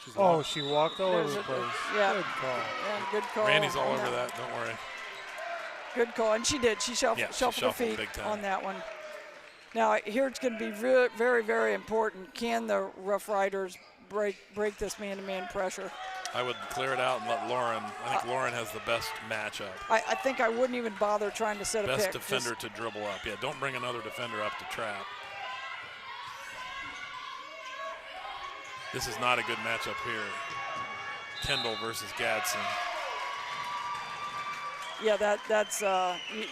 She walked all over the place. Yeah. Good call. Yeah, good call. Randy's all over that, don't worry. Good call, and she did. She shuffled her feet big time on that one. Now, here it's going to be very, very important. Can the Rough Riders break this man-to-man pressure? I would clear it out and let Lauren. I think Lauren has the best matchup. I think I wouldn't even bother trying to set a pick. Best defender to dribble up. Yeah, don't bring another defender up to trap. This is not a good matchup here. Kendall versus Gadsden. Yeah, that's you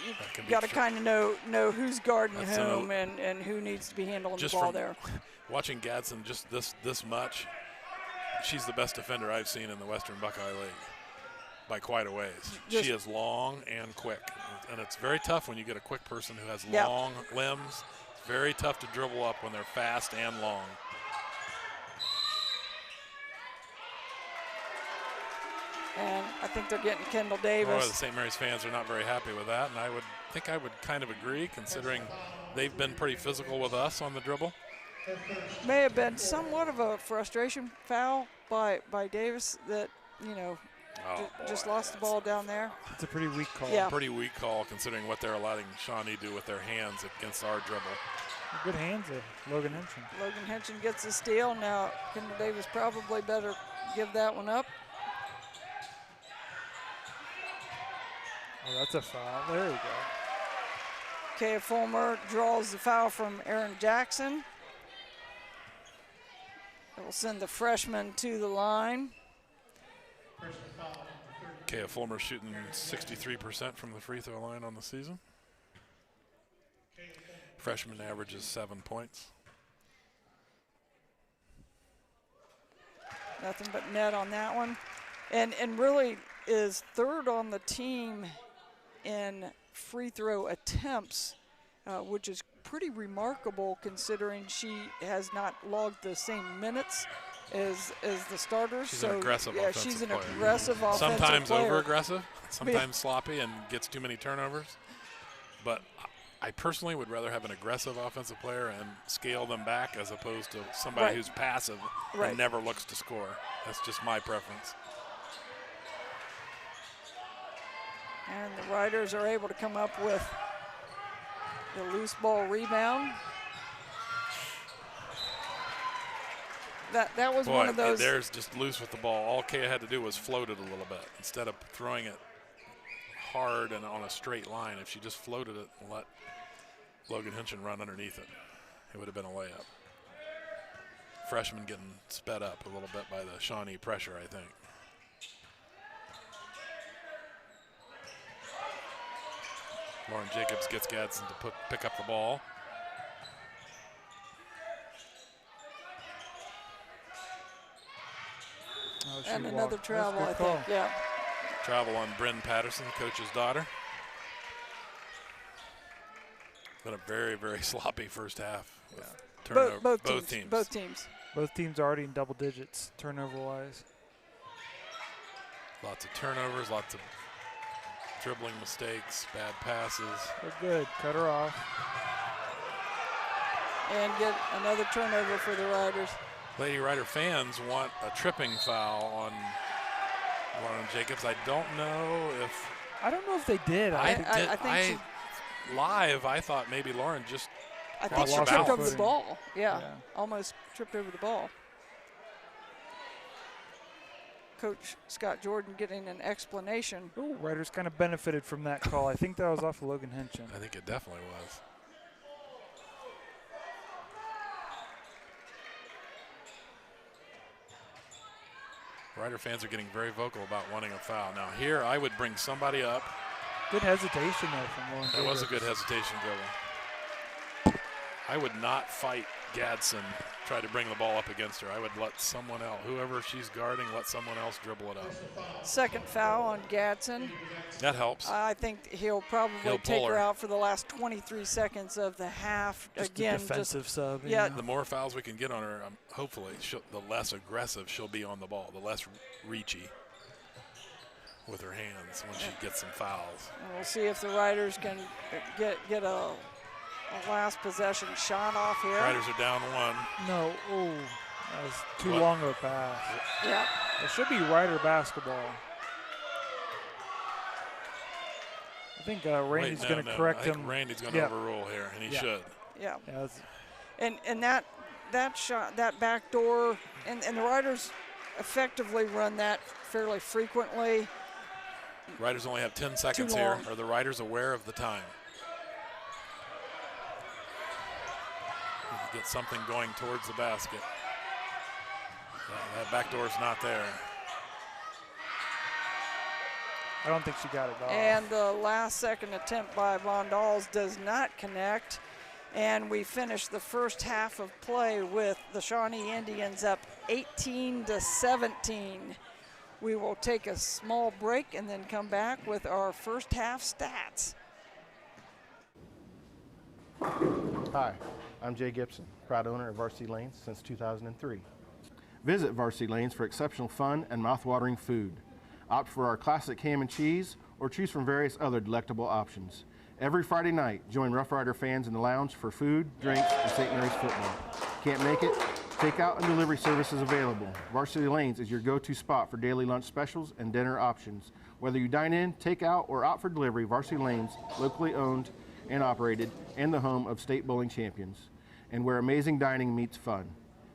got to kind of know who's guarding whom and who needs to be handling the ball there. Watching Gadsden just this much, she's the best defender I've seen in the Western Buckeye League by quite a ways. She is long and quick, and it's very tough when you get a quick person who has long limbs. It's very tough to dribble up when they're fast and long. And I think they're getting Kendall Davis. The St. Mary's fans are not very happy with that, and I would kind of agree, considering they've been pretty physical with us on the dribble. May have been somewhat of a frustration foul by Davis that, just lost the ball down there. It's a pretty weak call. Yeah. Pretty weak call considering what they're allowing Shawnee do with their hands against our dribble. Good hands of Logan Henson. Logan Henson gets the steal. Now Kendall Davis probably better give that one up. Oh, that's a foul. There we go. Kaya Fulmer draws the foul from Aaron Jackson. It will send the freshman to the line. Kaya Fulmer shooting 63% from the free throw line on the season. Freshman averages 7 points. Nothing but net on that one. And really is third on the team in free throw attempts, which is pretty remarkable considering she has not logged the same minutes as the starters. She's an aggressive offensive player. She's an aggressive offensive sometimes player. over-aggressive, sometimes sloppy and gets too many turnovers. But I personally would rather have an aggressive offensive player and scale them back as opposed to somebody who's passive and never looks to score. That's just my preference. And the Riders are able to come up with the loose ball rebound. That was one of those. There's just loose with the ball. All Kaya had to do was float it a little bit instead of throwing it hard and on a straight line. If she just floated it and let Logan Henson run underneath it, it would have been a layup. Freshman getting sped up a little bit by the Shawnee pressure, I think. Lauren Jacobs gets Gadsden to pick up the ball. Oh, and another travel, I think. Yeah. Travel on Bryn Patterson, coach's daughter. Been a very, very sloppy first half. Both teams. Both teams already in double digits, turnover-wise. Lots of turnovers, lots of dribbling mistakes, bad passes. They're good. Cut her off. And get another turnover for the Riders. Lady Rider fans want a tripping foul on Lauren Jacobs. I don't know if they did. I think live, I thought maybe Lauren just I think she tripped over the ball. Yeah, almost tripped over the ball. Coach Scott Jordan getting an explanation. Ooh, Riders kind of benefited from that call. I think that was off of Logan Henson. I think it definitely was. Rider fans are getting very vocal about wanting a foul. Now here, I would bring somebody up. Good hesitation there from Lauren. That was a good hesitation dribble. I would not fight Gadsden, try to bring the ball up against her. I would let someone else, whoever she's guarding, let someone else dribble it up. Second foul on Gadsden. That helps. I think he'll probably take her out for the last 23 seconds of the half. Just again, a defensive sub. Yeah. The more fouls we can get on her, hopefully, the less aggressive she'll be on the ball, the less reachy with her hands when she gets some fouls. And we'll see if the Riders can get a the last possession shot off here. Riders are down 1. No, oh, that was too long of a pass. Yeah. It should be Rider basketball. I think Randy's going to correct him. Randy's going to overrule here, and he should. Yeah. And that shot, that back door, and the Riders effectively run that fairly frequently. Riders only have 10 seconds here. Are the Riders aware of the time? Get something going towards the basket. That back door's not there. I don't think she got it off. And the last second attempt by Von Dahls does not connect. And we finish the first half of play with the Shawnee Indians up 18-17. We will take a small break and then come back with our first half stats. Hi, I'm Jay Gibson, proud owner of Varsity Lanes since 2003. Visit Varsity Lanes for exceptional fun and mouth-watering food. Opt for our classic ham and cheese or choose from various other delectable options. Every Friday night, join Rough Rider fans in the lounge for food, drinks, and St. Mary's football. Can't make it? Takeout and delivery services available. Varsity Lanes is your go-to spot for daily lunch specials and dinner options. Whether you dine in, take out, or opt for delivery, Varsity Lanes, locally owned and operated, and the home of state bowling champions, and where amazing dining meets fun.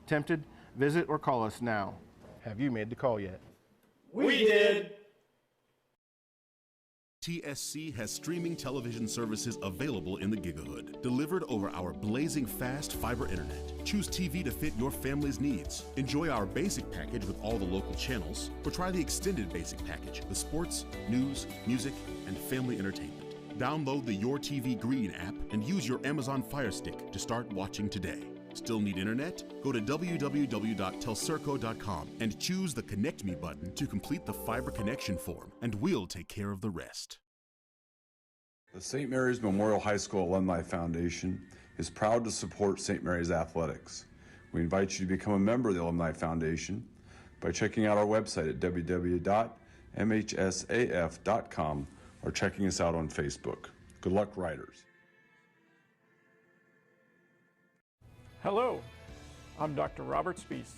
Tempted? Visit or call us now. Have you made the call yet? We did. TSC has streaming television services available in the Gigahood, delivered over our blazing fast fiber internet. Choose TV to fit your family's needs. Enjoy our basic package with all the local channels, or try the extended basic package with sports, news, music, and family entertainment. Download the Your TV Green app and use your Amazon Fire Stick to start watching today. Still need internet? Go to www.telcirco.com and choose the Connect Me button to complete the fiber connection form, and we'll take care of the rest. The St. Mary's Memorial High School Alumni Foundation is proud to support St. Mary's athletics. We invite you to become a member of the Alumni Foundation by checking out our website at www.mhsaf.com or checking us out on Facebook. Good luck, Riders. Hello, I'm Dr. Robert Spees.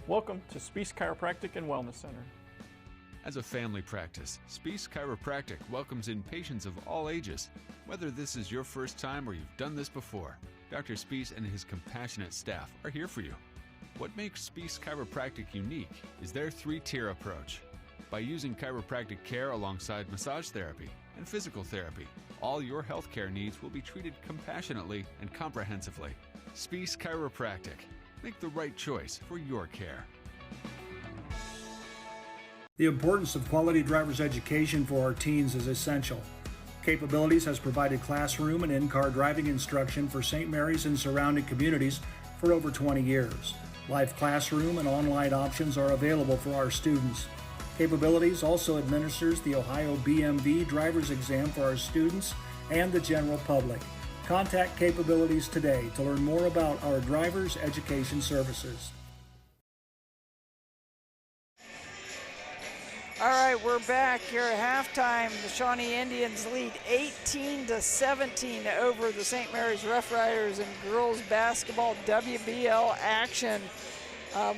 Welcome to Spees Chiropractic and Wellness Center. As a family practice, Spees Chiropractic welcomes in patients of all ages. Whether this is your first time or you've done this before, Dr. Spees and his compassionate staff are here for you. What makes Spees Chiropractic unique is their 3-tier approach. By using chiropractic care alongside massage therapy and physical therapy, all your healthcare needs will be treated compassionately and comprehensively. Spees Chiropractic. Make the right choice for your care. The importance of quality driver's education for our teens is essential. Capabilities has provided classroom and in-car driving instruction for St. Mary's and surrounding communities for over 20 years. Live classroom and online options are available for our students. Capabilities also administers the Ohio BMV driver's exam for our students and the general public. Contact Capabilities today to learn more about our driver's education services. All right, we're back here at halftime. The Shawnee Indians lead 18-17 over the St. Mary's Rough Riders in girls basketball WBL action.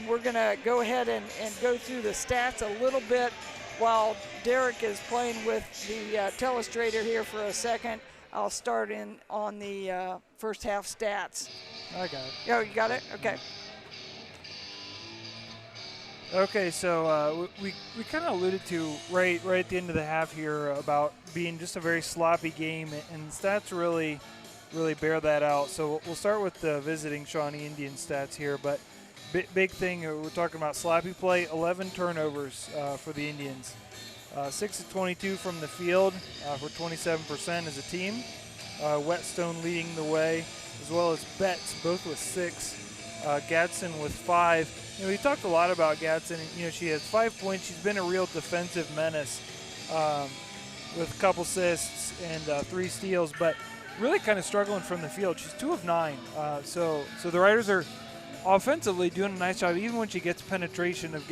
We're going to go ahead and go through the stats a little bit while Derek is playing with the telestrator here for a second. I'll start in on the first half stats. I got it. Oh, you got it? Okay. Okay, so we kind of alluded to right at the end of the half here about being just a very sloppy game, and stats really bear that out. So we'll start with the visiting Shawnee Indian stats here, but big thing, we're talking about sloppy play, 11 turnovers for the Indians. 6 of 22 from the field for 27% as a team. Whetstone leading the way, as well as Betts, both with 6. Gadsden with 5. We talked a lot about Gadsden. She has 5 points. She's been a real defensive menace with a couple assists and 3 steals, but really kind of struggling from the field. She's 2 of 9. So the Riders are offensively doing a nice job, even when she gets penetration of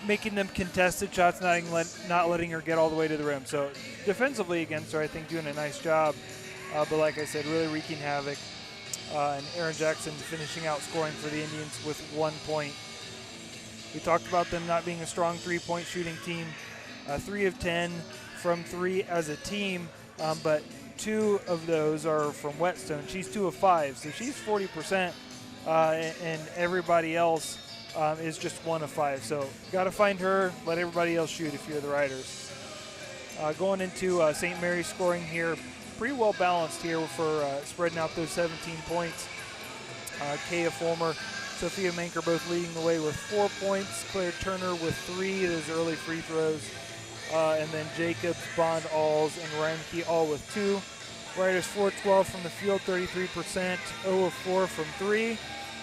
making them contested shots, not letting her get all the way to the rim. So defensively against her, I think doing a nice job. but like I said, really wreaking havoc. And Aaron Jackson finishing out scoring for the Indians with 1 point. We talked about them not being a strong three-point shooting team. 3 of 10 from 3 as a team, but 2 of those are from Whetstone. She's 2 of 5, so she's 40%, and everybody else is just 1 of 5. So got to find her, let everybody else shoot if you're the Riders. Going into St. Mary's scoring here, pretty well balanced here for spreading out those 17 points. Kaya Fulmer, Sophia Manker both leading the way with 4 points. Claire Turner with 3, those early free throws. And then Jacobs, Bond, Alls, and Reinke all with 2. Riders 4-12 from the field, 33%, 0 of 4 from 3,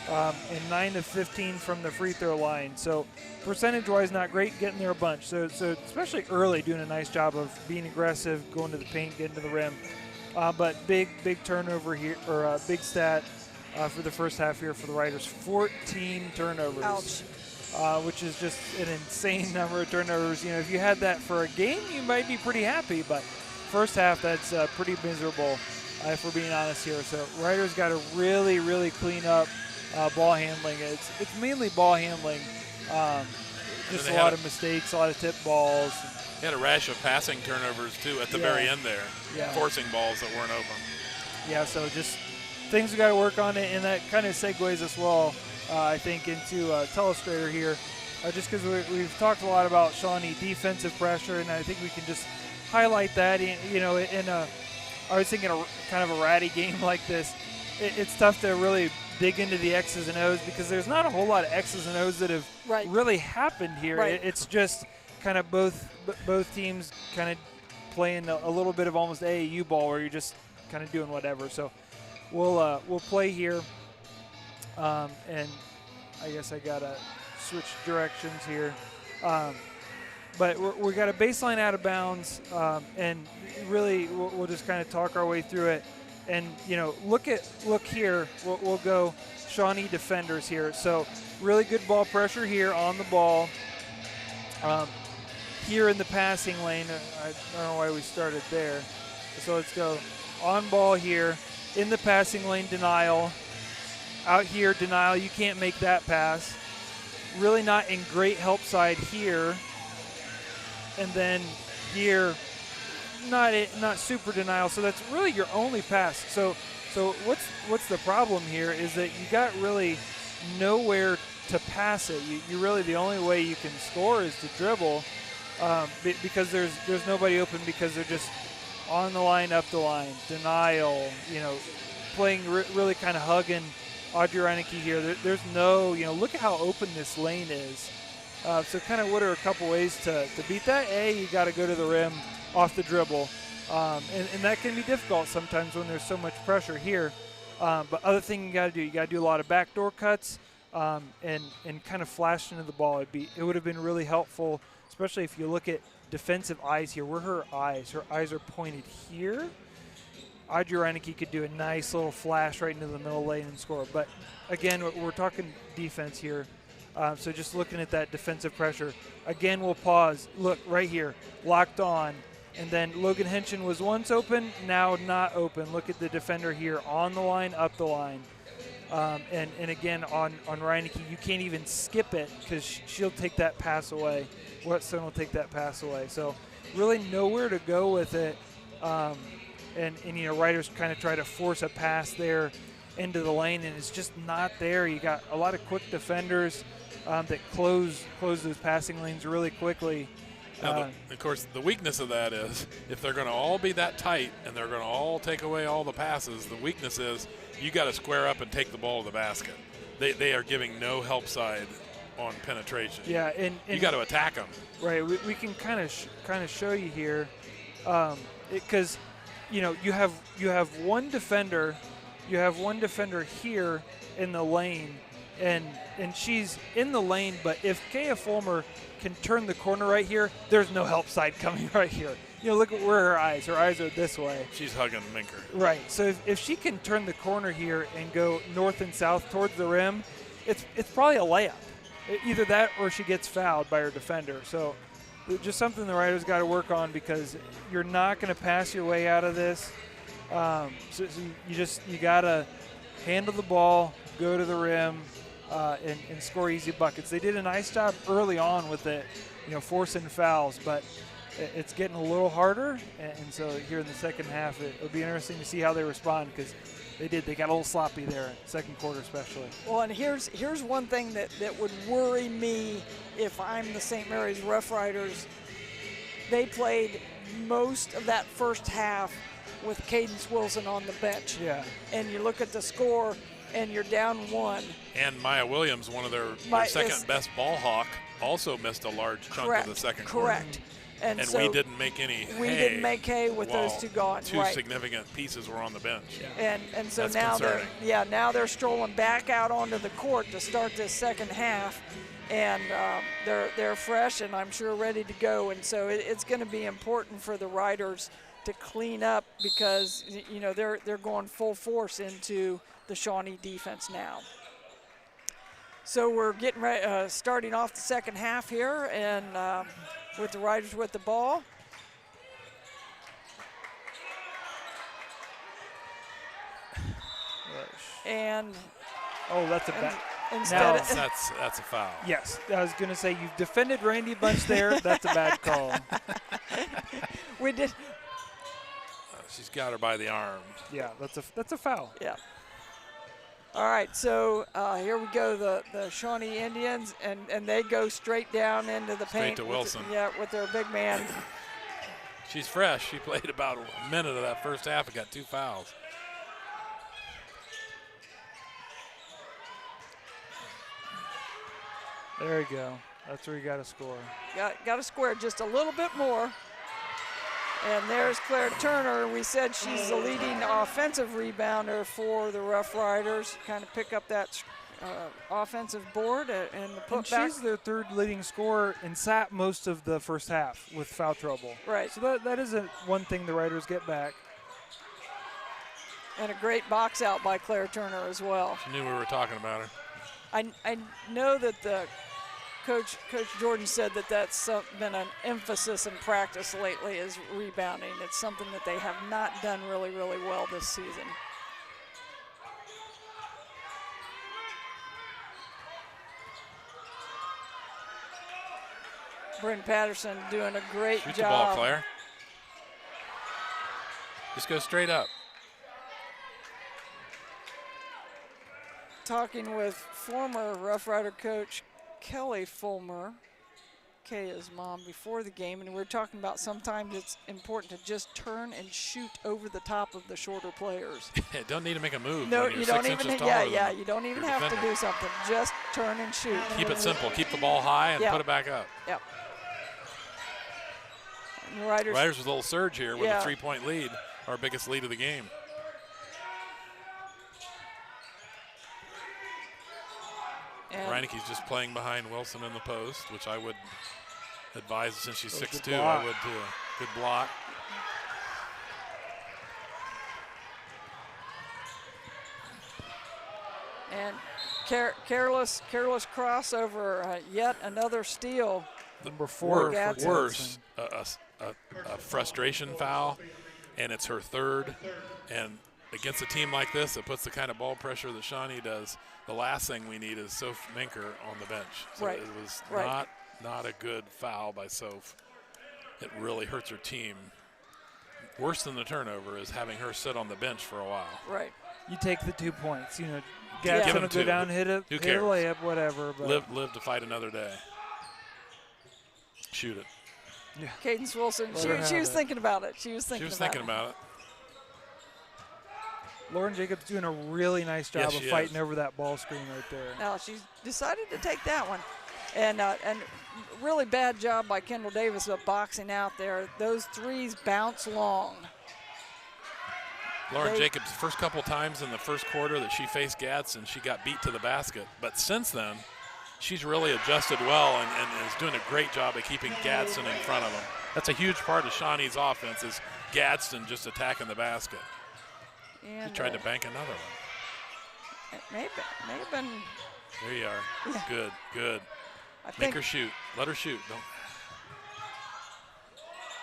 and 9 of 15 from the free throw line. So percentage-wise, not great, getting there a bunch. So especially early, doing a nice job of being aggressive, going to the paint, getting to the rim. But big turnover here, or big stat for the first half here for the Riders, 14 turnovers. Ouch. Which is just an insane number of turnovers. You know, if you had that for a game, you might be pretty happy, but first half, that's pretty miserable, if we're being honest here. So Riders got to really, really clean up ball handling. It's mainly ball handling. Just a lot of mistakes, a lot of tip balls. He had a rash of passing turnovers, too, at the very end there, forcing balls that weren't open. Yeah, so just things we got to work on it, and that kind of segues us well, I think, into Telestrator here, just because we've talked a lot about Shawnee defensive pressure, and I think we can just highlight that. You know, I was thinking kind of a ratty game like this, it's tough to really dig into the X's and O's because there's not a whole lot of X's and O's that have really happened here. Right. It's just kind of both teams kind of playing a little bit of almost AAU ball where you're just kind of doing whatever. So we'll play here, and I guess I gotta switch directions here. But we got a baseline out of bounds, and really we'll just kind of talk our way through it. And you know, look here. We'll go Shawnee defenders here. So really good ball pressure here on the ball. Here in the passing lane, I don't know why we started there. So let's go on ball here in the passing lane, denial. Out here, denial. You can't make that pass. Really not in great help side here. And then here, not super denial. So that's really your only pass. So what's the problem here is that you got really nowhere to pass it. You really, the only way you can score is to dribble, because there's nobody open because they're just on the line, up the line, denial. You know, playing really kind of hugging Audrey Reineke here. There's no, you know, look at how open this lane is. So kind of what are a couple ways to beat that? You got to go to the rim off the dribble. And that can be difficult sometimes when there's so much pressure here. But other thing you got to do a lot of backdoor cuts and kind of flash into the ball. It would have been really helpful, especially if you look at defensive eyes here. Where her eyes are pointed here. Audrey Reineke could do a nice little flash right into the middle lane and score. But again, we're talking defense here. So just looking at that defensive pressure. Again, we'll pause. Look, right here, locked on. And then Logan Henshin was once open, now not open. Look at the defender here on the line, up the line. And again, on Reineke, you can't even skip it because she'll take that pass away. Whetstone will take that pass away. So really nowhere to go with it. And you know, Riders kind of try to force a pass there into the lane, and it's just not there. You got a lot of quick defenders that close those passing lanes really quickly. Now, of course, the weakness of that is if they're going to all be that tight and they're going to all take away all the passes, the weakness is you got to square up and take the ball to the basket. They are giving no help side on penetration. Yeah, and you got to attack them. Right. We can kind of show you here, because you know you have one defender, here in the lane, and she's in the lane. But if Kaya Fulmer can turn the corner right here, there's no help side coming right here. You know, look at where her eyes are this way. She's hugging Minker. Right. So if she can turn the corner here and go north and south towards the rim, it's probably a layup. Either that or she gets fouled by her defender. So just something the Riders got to work on, because you're not going to pass your way out of this. So you gotta handle the ball, go to the rim, and score easy buckets. They did a nice job early on with it, forcing fouls, but it's getting a little harder. And so here in the second half, it'll be interesting to see how they respond, because they got a little sloppy there, second quarter especially. Well, and here's one thing that would worry me if I'm the St. Mary's Rough Riders. They played most of that first half with Cadence Wilson on the bench. Yeah. And you look at the score, and you're down 1. And Maya Williams, one of their second best ball hawk, also missed a large chunk of the second quarter. Correct. And so we didn't make any hay. We didn't make hay with those two gone. Two significant pieces were on the bench. Yeah. And so that's now they're strolling back out onto the court to start this second half, and they're fresh and I'm sure ready to go. And so it's going to be important for the Riders to clean up, because they're going full force into the Shawnee defense now. So we're getting ready, starting off the second half here, and with the Riders with the ball. And that's a bad. That's a foul. Yes, I was going to say, you've defended Randy Bunch there. That's a bad call. We did. She's got her by the arm. Yeah, that's a foul. Yeah. All right, so here we go, the Shawnee Indians, and they go straight down into the paint. Straight to Wilson. With their big man. She's fresh. She played about a minute of that first half and got 2 fouls. There you go. That's where you got to score. Got to square just a little bit more. And there's Claire Turner. We said she's the leading offensive rebounder for the Rough Riders. Kind of pick up that offensive board and the putback. And she's their third leading scorer and sat most of the first half with foul trouble. Right. So that isn't one thing the Riders get back. And a great box out by Claire Turner as well. She knew we were talking about her. I know that the Coach Jordan said that's been an emphasis in practice lately, is rebounding. It's something that they have not done really, really well this season. Bryn Patterson doing a great job. Shoot the ball, Claire. Just go straight up. Talking with former Rough Rider coach Kelly Fulmer, Kaya's mom, before the game, and we were talking about sometimes it's important to just turn and shoot over the top of the shorter players. Don't need to make a move. No, when you're you don't 6 even. inches taller Yeah, you don't even have defender. to do something. Just turn and shoot. Keep it simple. Keep the ball high and put it back up. Yep. And the Riders with a little surge here with a 3-point lead, our biggest lead of the game. Reineke's just playing behind Wilson in the post, which I would advise, since she's 6'2", I would too. Good block. And careless crossover, yet another steal. Number 4 worse, a frustration foul, and it's her third. And against a team like this that puts the kind of ball pressure that Shawnee does, the last thing we need is Soph Minker on the bench. So it was not a good foul by Soph. It really hurts her team. Worse than the turnover is having her sit on the bench for a while. Right. You take the 2 points. Gad's going to go down, hit a layup, whatever. But live to fight another day. Shoot it. Yeah. Cadence Wilson, she was thinking about it. She was thinking about it. Lauren Jacobs doing a really nice job of fighting over that ball screen right there. Now she's decided to take that one. And really bad job by Kendall Davis of boxing out there. Those threes bounce long. Lauren Jacobs, first couple times in the first quarter that she faced Gadsden, she got beat to the basket. But since then, she's really adjusted well and is doing a great job of keeping Gadsden in front of them. That's a huge part of Shawnee's offense, is Gadsden just attacking the basket. And she tried to bank another one. It may have been. There you are. Yeah. Good. Make her shoot. Let her shoot. Don't.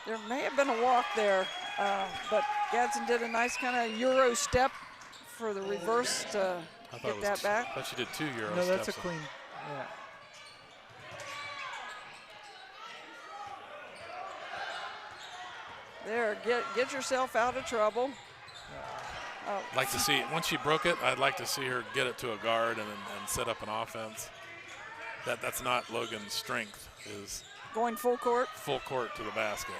There may have been a walk there, but Gadsden did a nice kind of Euro step for the reverse to get that back. I thought she did 2 Euro No, steps. that's a clean. Yeah. There, get yourself out of trouble. I'd like to see, once she broke it, I'd like to see her get it to a guard and set up an offense. That's not Logan's strength, is going full court. Full court to the basket.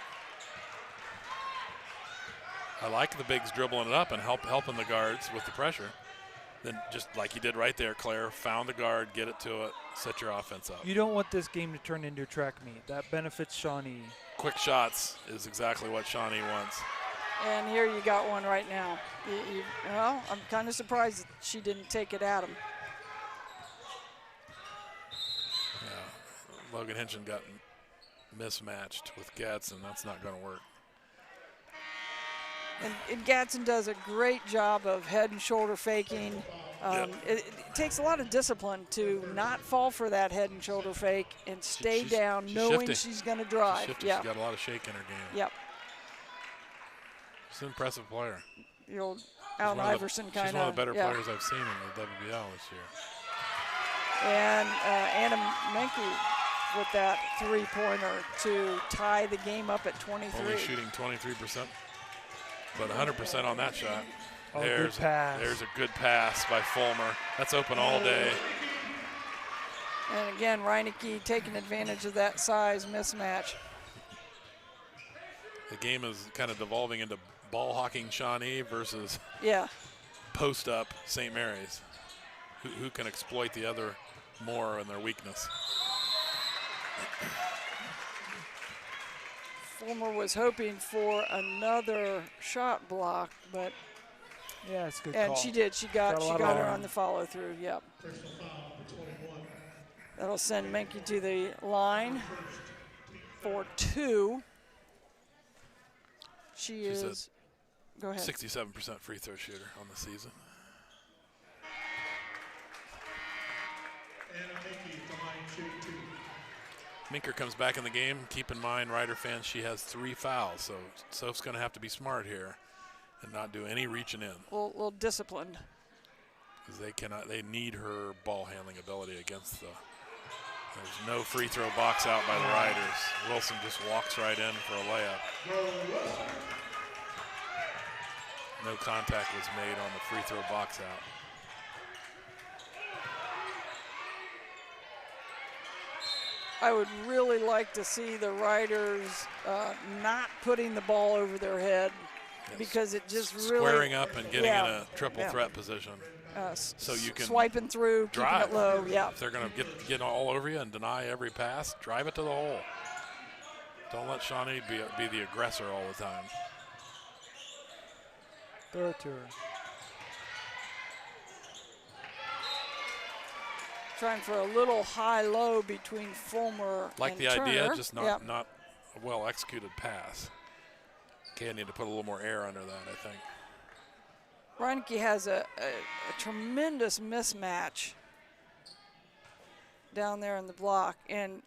I like the bigs dribbling it up and helping the guards with the pressure. Then just like you did right there, Claire, found the guard, get it to it, set your offense up. You don't want this game to turn into a track meet. That benefits Shawnee. Quick shots is exactly what Shawnee wants. And here you got one right now. Well, I'm kind of surprised that she didn't take it at him. Yeah, Logan Hinchin got mismatched with Gadsden. That's not going to work. And Gadsden does a great job of head and shoulder faking. It takes a lot of discipline to not fall for that head and shoulder fake and stay down, knowing shifty. She's going to drive. She's got a lot of shake in her game. Yep. She's an impressive player. The old Allen Iverson kind of. She's one of the better players I've seen in the WBL this year. And Anna Menke with that three-pointer to tie the game up at 23. Only shooting 23%, but 100% on that shot. Oh, good pass. There's a good pass by Fulmer. That's open all day. And again, Reineke taking advantage of that size mismatch. The game is kind of devolving into ball hawking Shawnee versus post-up St. Mary's. Who can exploit the other more in their weakness? Fulmer was hoping for another shot block, but yeah, it's a good and call. she did. She got her on the follow through. Yep. Personal foul, number 21. That'll send Menke to the line for 2. She's is go ahead. 67% free throw shooter on the season. Anna Menke at the line, shooting 2. Minker comes back in the game. Keep in mind, Rider fans, she has 3 fouls, so Soph's going to have to be smart here and not do any reaching in. A little disciplined. Because they need her ball handling ability against there's no free throw box out by the Riders. Wilson just walks right in for a layup. No contact was made on the free throw box out. I would really like to see the Riders not putting the ball over their head because it just really squaring up and getting in a triple threat position. So you can swiping through, drive. keeping it low. Yeah. If they're going to get all over you and deny every pass, drive it to the hole. Don't let Shawnee be the aggressor all the time. Throw it to her. Trying for a little high-low between Fulmer like and the Turner. idea, just not a well-executed pass. Okay, need to put a little more air under that, I think. Reineke has a tremendous mismatch down there in the block, and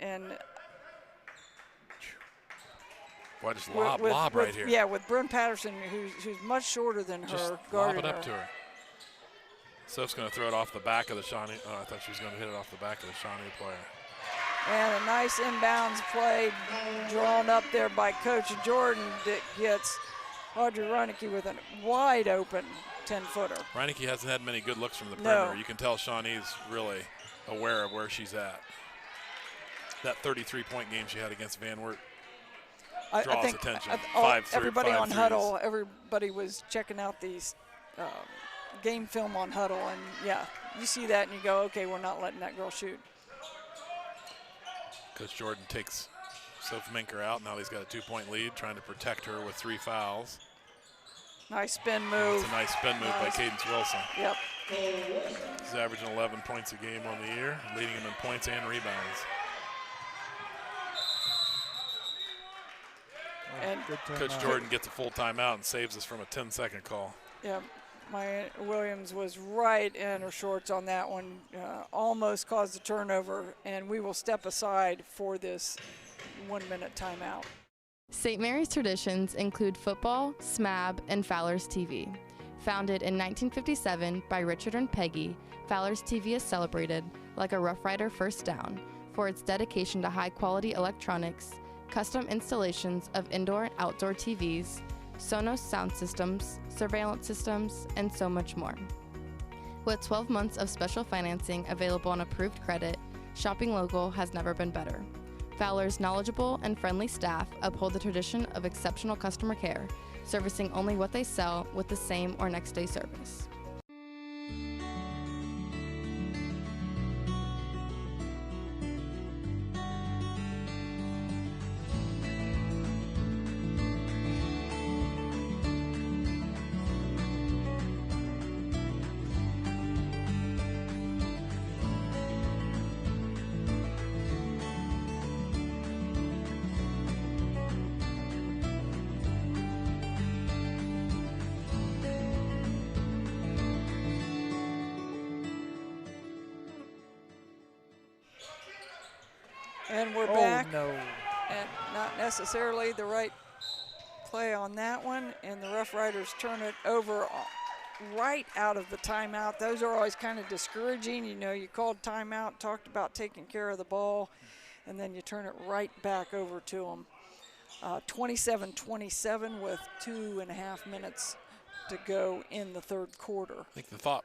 boy, just lob right here. Yeah, with Bryn Patterson, who's much shorter than her, just guarding lob it up her. to her. Soph's going to throw it off the back of the Shawnee. Oh, I thought she was going to hit it off the back of the Shawnee player. And a nice inbounds play drawn up there by Coach Jordan that gets Audrey Reineke with a wide open 10-footer. Reineke hasn't had many good looks from the perimeter. You can tell Shawnee's really aware of where she's at. That 33-point game she had against Van Wert draws attention. Everybody on Huddle, everybody was checking out these game film on Huddle, and yeah, you see that and you go, okay, we're not letting that girl shoot. Coach Jordan takes Soph Minker out. Now he's got a 2-point lead, trying to protect her with 3 fouls. Nice spin move. It's a nice spin move by Cadence Wilson. Yep. He's averaging 11 points a game on the year, leading him in points and rebounds. And Coach Jordan gets a full timeout and saves us from a 10-second call. Yeah, Maya Williams was right in her shorts on that one. Almost caused a turnover, and we will step aside for this 1-minute timeout. St. Mary's traditions include football, SMAB, and Fowler's TV. Founded in 1957 by Richard and Peggy, Fowler's TV is celebrated, like a Rough Rider First Down, for its dedication to high-quality electronics, custom installations of indoor and outdoor TVs, Sonos sound systems, surveillance systems, and so much more. With 12 months of special financing available on approved credit, shopping local has never been better. Fowler's knowledgeable and friendly staff uphold the tradition of exceptional customer care, servicing only what they sell with the same or next day service. And we're back. No. And not necessarily the right play on that one. And the Rough Riders turn it over right out of the timeout. Those are always kind of discouraging. You know, you called timeout, talked about taking care of the ball, and then you turn it right back over to them. 27-27 with 2.5 minutes to go in the third quarter. I think the thought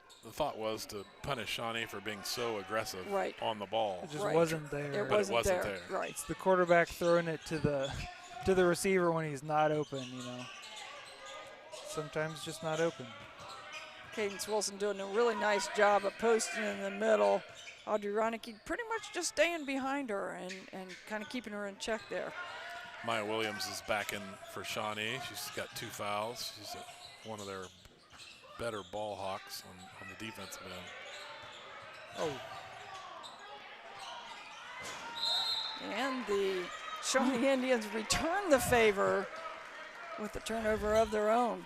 was to punish Shawnee for being so aggressive on the ball. It just wasn't there. It wasn't there. Right. It's the quarterback throwing it to the receiver when he's not open, you know. Sometimes just not open. Cadence Wilson doing a really nice job of posting in the middle. Audrey Ronicky pretty much just staying behind her and kind of keeping her in check there. Maya Williams is back in for Shawnee. She's got 2 fouls. She's one of their better ball hawks on the defensive end. Oh. And the Shawnee Indians return the favor with the turnover of their own.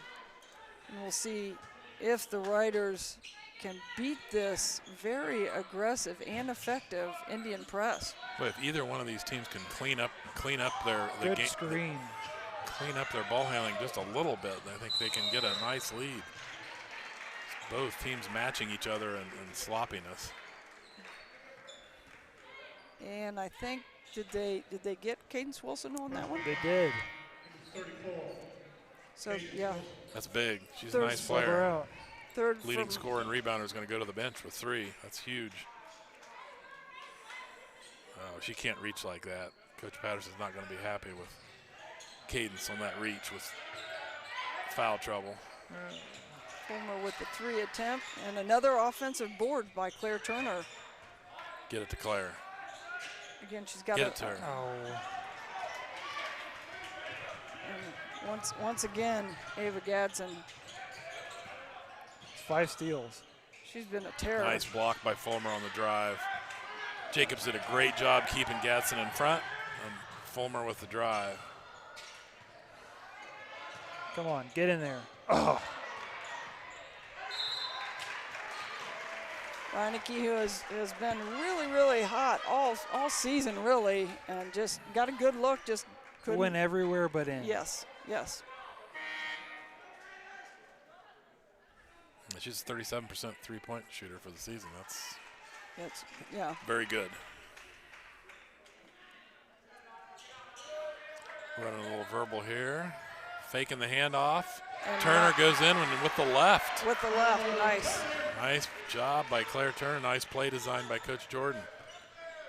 And we'll see if the Riders can beat this very aggressive and effective Indian press. But if either one of these teams can clean up their good screen, clean up their ball handling just a little bit, I think they can get a nice lead. Both teams matching each other in sloppiness. And I think did they get Cadence Wilson on that one? They did. 34. So yeah. That's big. She's a nice player. Third leading scorer and rebounder is going to go to the bench with 3. That's huge. Oh, she can't reach like that. Coach Patterson's not going to be happy with Cadence on that reach with foul trouble. Fulmer with the 3 attempt and another offensive board by Claire Turner. Get it to Claire. Again, she's got Get it to her. And once again, Ava Gadsden. 5 steals. She's been a terror. Nice block by Fulmer on the drive. Jacobs did a great job keeping Gadsden in front, and Fulmer with the drive. Come on, get in there. Oh. Reineke, who has been really, really hot all season, really, and just got a good look, just couldn't. Went everywhere but in. Yes, yes. She's a 37% three-point shooter for the season. That's yeah. Very good. Running a little verbal here. Faking the handoff. And Turner goes in with the left. With the left, nice. Nice job by Claire Turner. Nice play design by Coach Jordan.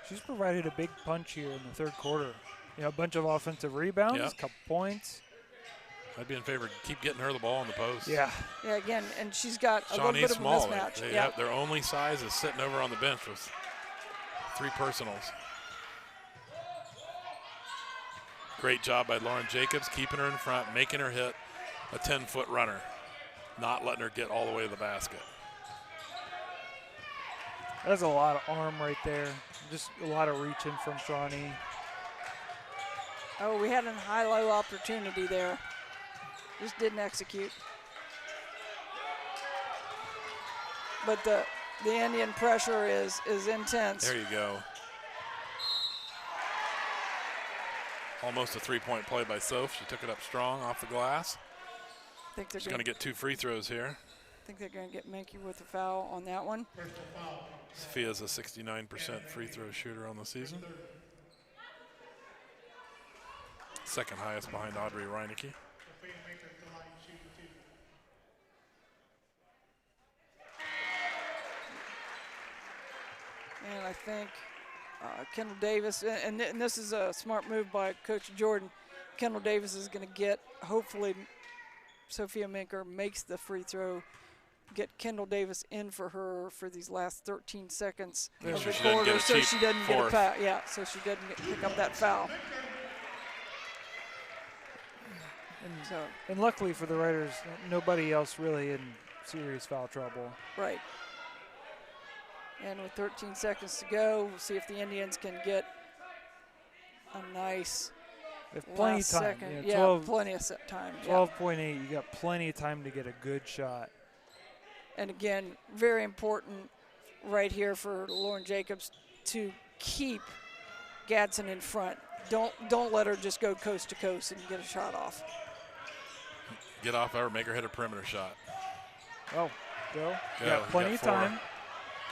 She's provided a big punch here in the third quarter. You know, a bunch of offensive rebounds, a couple points. I'd be in favor of keep getting her the ball in the post. Yeah. Yeah, again, and she's got a Shawnee's little bit small. of a mismatch. They have their only size is sitting over on the bench with 3 personals. Great job by Lauren Jacobs, keeping her in front, making her hit a 10-foot runner, not letting her get all the way to the basket. That's a lot of arm right there. Just a lot of reaching from Shawnee. Oh, we had a high-low opportunity there. Just didn't execute. But the Indian pressure is intense. There you go. Almost a three-point play by Soph. She took it up strong off the glass. I think they're She's going to get 2 free throws here. I think they're going to get Menke with a foul on that one. Sophia's a 69% free throw shooter on the season. Second highest behind Audrey Reinecke. And I think Kendall Davis, and this is a smart move by Coach Jordan. Kendall Davis is going to get, hopefully, Sophia Menker makes the free throw, get Kendall Davis in for her for these last 13 seconds of the quarter, so she doesn't get a foul. Yeah, so she doesn't pick up that foul. And luckily for the Riders, nobody else really in serious foul trouble. Right. And with 13 seconds to go, we'll see if the Indians can get a nice plenty last time. second. Yeah, 12, plenty of time. 12.8, you got plenty of time to get a good shot. And again, very important right here for Lauren Jacobs to keep Gadsden in front. Don't let her just go coast to coast and get a shot off. Get off her, make her hit a perimeter shot. Oh, go. Got plenty of time.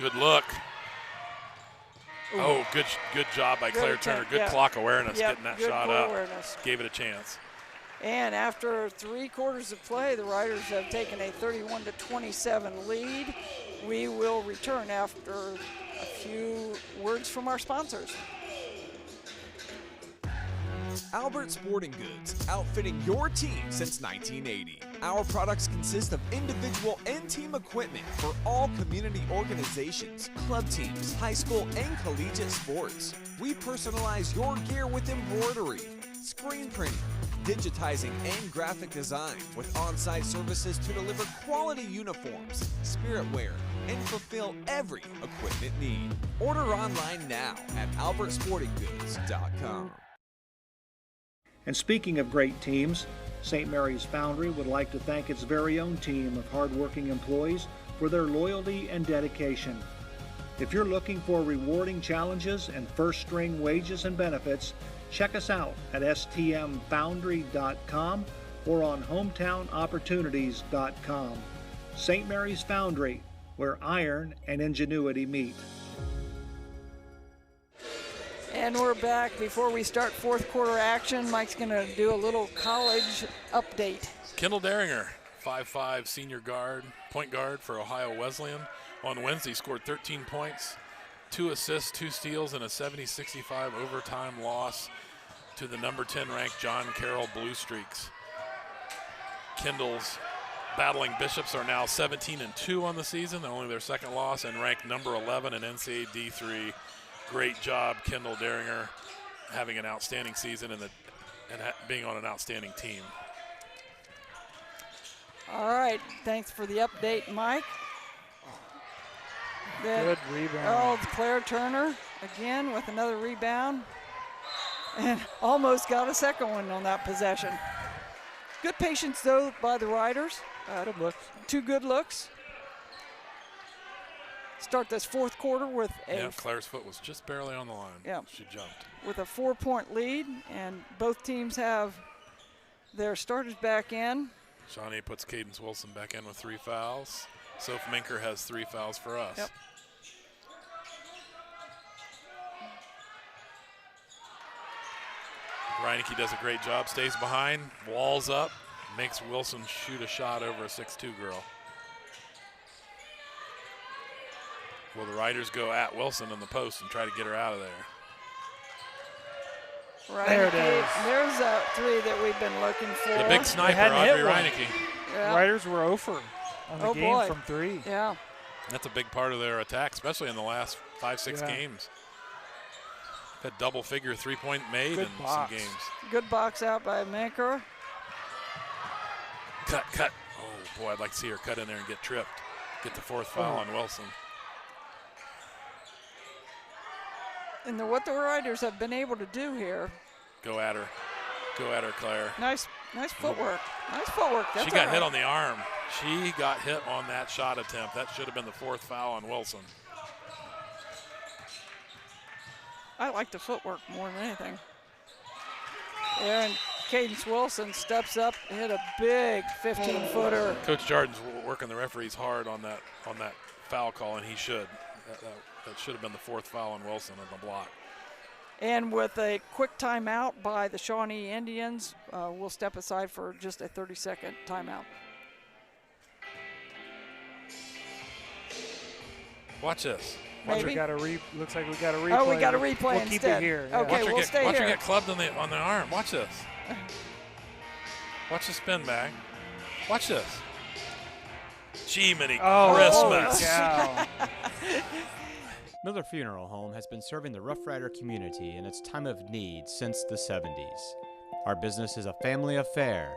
Good look. Ooh. Oh, good job by Claire Turner. Good clock awareness, getting that shot up. Gave it a chance. And after 3 quarters of play, the Riders have taken a 31-27 lead. We will return after a few words from our sponsors. Albert Sporting Goods, outfitting your team since 1980. Our products consist of individual and team equipment for all community organizations, club teams, high school and collegiate sports. We personalize your gear with embroidery, screen printing, digitizing and graphic design with on-site services to deliver quality uniforms, spirit wear, and fulfill every equipment need. Order online now at albertsportinggoods.com. And speaking of great teams, St. Mary's Foundry would like to thank its very own team of hardworking employees for their loyalty and dedication. If you're looking for rewarding challenges and first-string wages and benefits, check us out at stmfoundry.com or on hometownopportunities.com. St. Mary's Foundry, where iron and ingenuity meet. And we're back. Before we start fourth quarter action, Mike's going to do a little college update. Kendall Deringer, 5'5" senior guard, point guard for Ohio Wesleyan. On Wednesday, scored 13 points, 2 assists, 2 steals, and a 70-65 overtime loss to the number 10 ranked John Carroll Blue Streaks. Kendall's battling Bishops are now 17-2 on the season, only their second loss, and ranked number 11 in NCAA D3. Great job, Kendall Deringer, having an outstanding season and being on an outstanding team. All right, thanks for the update, Mike. Good rebound. Oh, Claire Turner again with another rebound. And almost got a second one on that possession. Good patience, though, by the Riders. Good looks. 2 good looks. Start this fourth quarter with a... Yeah, Claire's foot was just barely on the line. Yeah. She jumped. With a 4-point lead, and both teams have their starters back in. Shawnee puts Cadence Wilson back in with 3 fouls. Soph Menker has 3 fouls for us. Yep. Reinecke does a great job, stays behind, walls up, makes Wilson shoot a shot over a 6'2" girl. Will the Riders go at Wilson in the post and try to get her out of there? There it is. There's a 3 that we've been looking for. The big sniper, Audrey Reinecke. Yeah. Riders were 0 for on the game from 3. Yeah. That's a big part of their attack, especially in the last 5-6 games. That double-figure 3-point made in some games. Good box out by Menker. Cut. Oh, boy, I'd like to see her cut in there and get tripped. Get the 4th foul on Wilson. And what the Riders have been able to do here. Go at her. Go at her, Claire. Nice footwork. Nice footwork. That's she got hit on the arm. She got hit on that shot attempt. That should have been the 4th foul on Wilson. I like the footwork more than anything. there, and Cadence Wilson steps up, hit a big 15-footer. Coach Jardin's working the referees hard on that foul call, and he should. That should have been the 4th foul on Wilson on the block. And with a quick timeout by the Shawnee Indians, we'll step aside for just a 30-second timeout. Watch this. Maybe. Looks like we got a replay. Oh, we got a replay we'll instead. Keep it here. Yeah. Okay, we'll stay here. Watch her get clubbed on the arm. Watch this. Watch the spin back. Watch this. Jiminy Christmas. Cow. Miller Funeral Home has been serving the Rough Rider community in its time of need since the 70s. Our business is a family affair,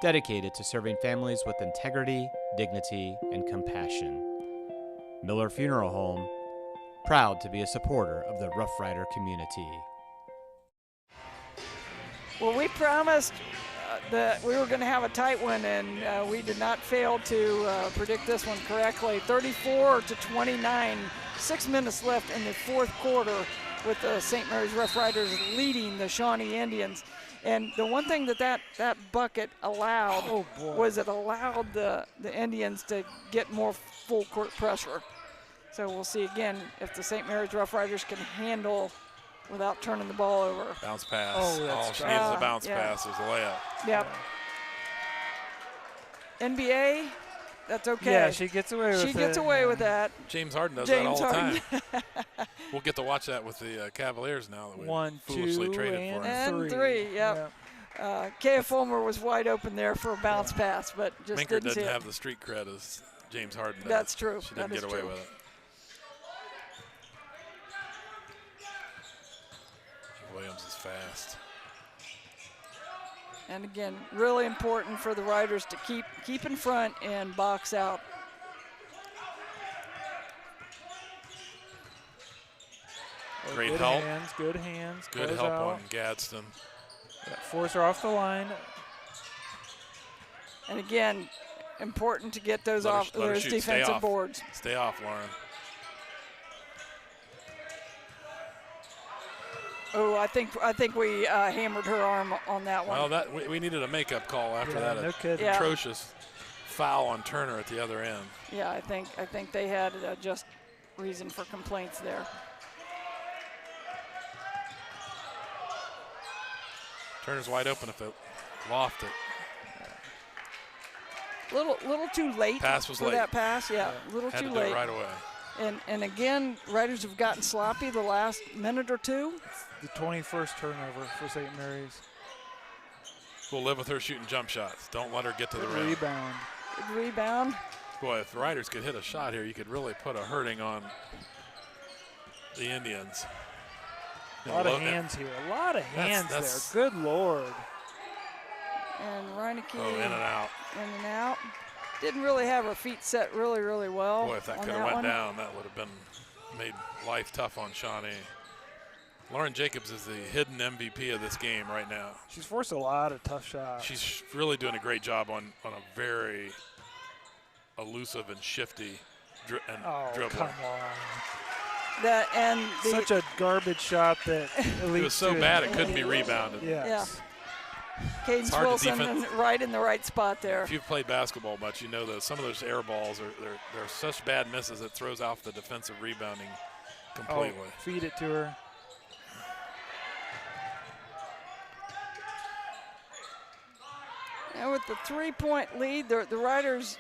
dedicated to serving families with integrity, dignity, and compassion. Miller Funeral Home, proud to be a supporter of the Rough Rider community. Well, we promised that we were going to have a tight one, and we did not fail to predict this one correctly. 34-29, 6 minutes left in the 4th quarter with the St. Mary's Rough Riders leading the Shawnee Indians. And the one thing that bucket allowed was it allowed the Indians to get more full court pressure. So we'll see again if the St. Mary's Rough Riders can handle without turning the ball over. Bounce pass. Oh, she needs is a bounce pass. There's a layup. Yep. NBA, that's okay. Yeah, she gets away with it. She gets away with that. James Harden does that all the time. We'll get to watch that with the Cavaliers now that we foolishly traded for him. And three, yep. Kaya Fulmer was wide open there for a bounce pass, but just Minker didn't see doesn't it. have the street cred as James Harden does. That's true. She didn't That get is away true. with it. Williams is fast. And again, really important for the Riders to keep in front and box out. Great good help. Hands, good hands. Good help on Gadsden. Yeah, force her off the line. And again, important to get those off those defensive boards. Stay off, Lauren. Oh, I think we hammered her arm on that one. Well, we needed a makeup call after that atrocious foul on Turner at the other end. Yeah, I think they had just reason for complaints there. Turner's wide open if it lofted. Little too late pass was for late. That pass. Yeah, a little Had too to late. do it right away. And again, Riders have gotten sloppy the last minute or two. The 21st turnover for St. Mary's. We'll live with her shooting jump shots. Don't let her get to the rim. Rebound. Good rebound. Boy, if the Riders could hit a shot here, you could really put a hurting on the Indians. A lot of hands here. A lot of hands there. Good Lord. And Reineke. Oh, in and out. In and out. Didn't really have her feet set really, really well. Boy, if that could have went down, that would have been made life tough on Shawnee. Lauren Jacobs is the hidden MVP of this game right now. She's forced a lot of tough shots. She's really doing a great job on a very elusive and shifty dribbler. Come on. Such a garbage shot that it was so bad it couldn't be rebounded. Yes. Cadence Wilson right in the right spot there. If you've played basketball much, you know that some of those air balls they're such bad misses it throws off the defensive rebounding completely. Feed it to her. And with the 3-point lead, the Riders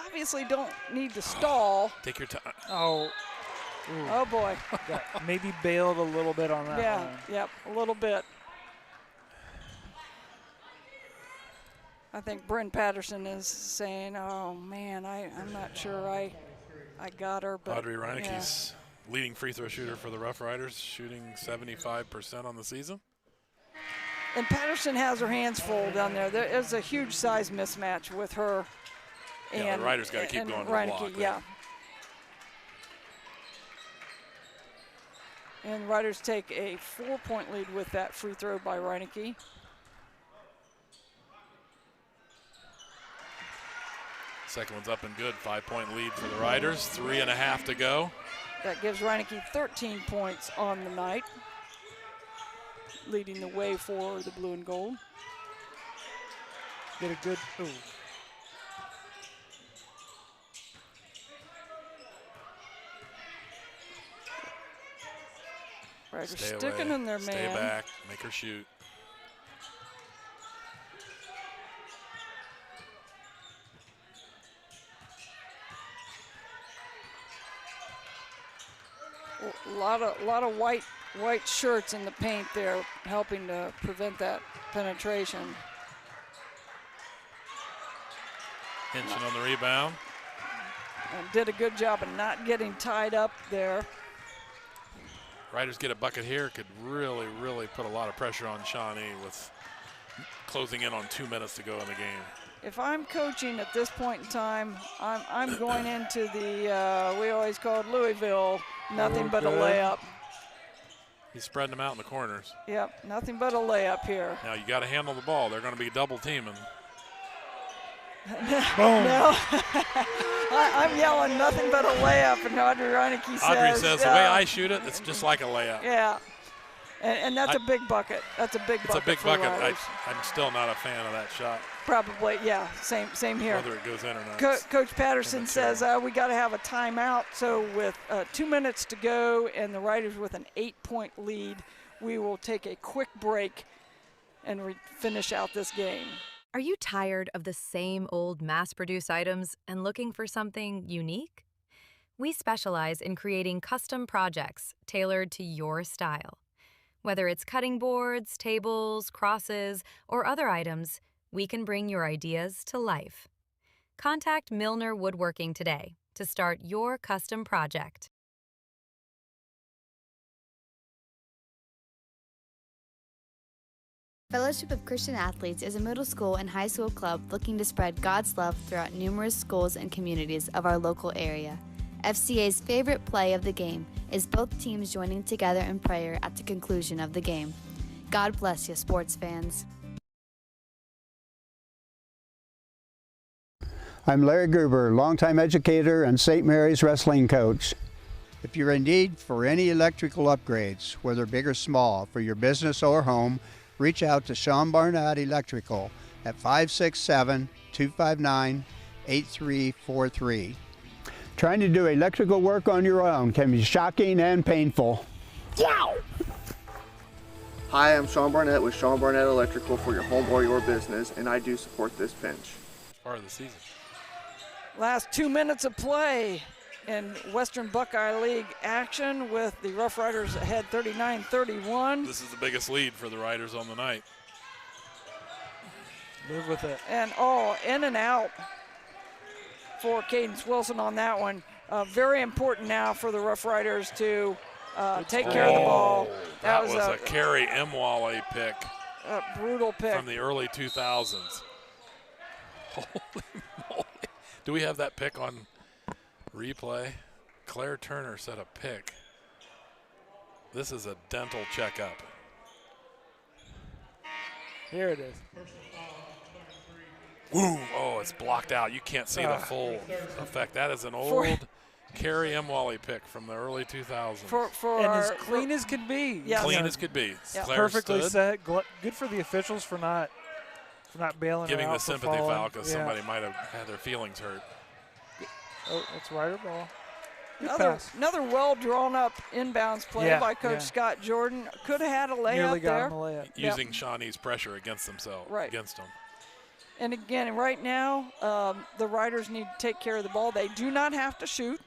obviously don't need to stall. Take your time. Oh. Ooh. Oh boy. Maybe bailed a little bit on that one. Yep, a little bit. I think Bryn Patterson is saying, oh man, I'm not sure I got her. But Audrey Reineke's leading free throw shooter for the Rough Riders, shooting 75% on the season. And Patterson has her hands full down there. There is a huge size mismatch with her. Yeah, the Riders got to keep going to the block. Yeah. And Riders take a 4-point lead with that free throw by Reineke. Second one's up and good. 5-point lead for the Riders. 3.5 to go. That gives Reineke 13 points on the night. leading the way for the blue and gold. Get a good, ooh. Riders Stay sticking away. in their man. Stay back, make her shoot. A lot of white shirts in the paint there, helping to prevent that penetration. Hinching on the rebound. And did a good job of not getting tied up there. Riders get a bucket here, could really, really put a lot of pressure on Shawnee with closing in on 2 minutes to go in the game. If I'm coaching at this point in time, I'm going into the, we always called Louisville, nothing but a layup. He's spreading them out in the corners. Yep, nothing but a layup here. Now you got to handle the ball. They're going to be double teaming. No, I'm yelling nothing but a layup, and Audrey Reineke says. Audrey says, the way I shoot it, it's just like a layup. Yeah, and that's a big bucket. That's a big bucket. It's a big for bucket. Riders. I'm still not a fan of that shot. Probably, yeah, same here. Whether it goes in or not. Coach Patterson says we got to have a timeout. So with 2 minutes to go and the Riders with an 8-point lead, we will take a quick break and finish out this game. Are you tired of the same old mass-produced items and looking for something unique? We specialize in creating custom projects tailored to your style. Whether it's cutting boards, tables, crosses, or other items, we can bring your ideas to life. Contact Milner Woodworking today to start your custom project. Fellowship of Christian Athletes is a middle school and high school club looking to spread God's love throughout numerous schools and communities of our local area. FCA's favorite play of the game is both teams joining together in prayer at the conclusion of the game. God bless you, sports fans. I'm Larry Gruber, longtime educator and St. Mary's wrestling coach. If you're in need for any electrical upgrades, whether big or small, for your business or home, reach out to Sean Barnett Electrical at 567-259-8343. Trying to do electrical work on your own can be shocking and painful. Wow! Hi, I'm Sean Barnett with Sean Barnett Electrical for your home or your business, and I do support this pinch. Part of the season. Last 2 minutes of play in Western Buckeye League action with the Rough Riders ahead 39-31. This is the biggest lead for the Riders on the night. Live with it. And in and out for Cadence Wilson on that one. Very important now for the Rough Riders to take care of the ball. That was a Carrie Mwale pick. A brutal pick. From the early 2000s. Holy moly. Do we have that pick on replay? Claire Turner set a pick. This is a dental checkup. Here it is. Woo! Oh, it's blocked out. You can't see the full effect. That is an old Carrie Mwale pick from the early 2000s. And as clean as could be. Yeah. Clean as could be. Yeah. Claire Perfectly stood. set. Good for the officials for not bailing Giving her out the sympathy for foul because yeah. somebody might have had their feelings hurt. Oh, it's Rider ball. Another well drawn up inbounds play by Coach Scott Jordan. Could have had a layup Nearly got there. him a layup. Using Shawnee's pressure against themselves. Right. Against them. And again, right now, the Riders need to take care of the ball. They do not have to shoot.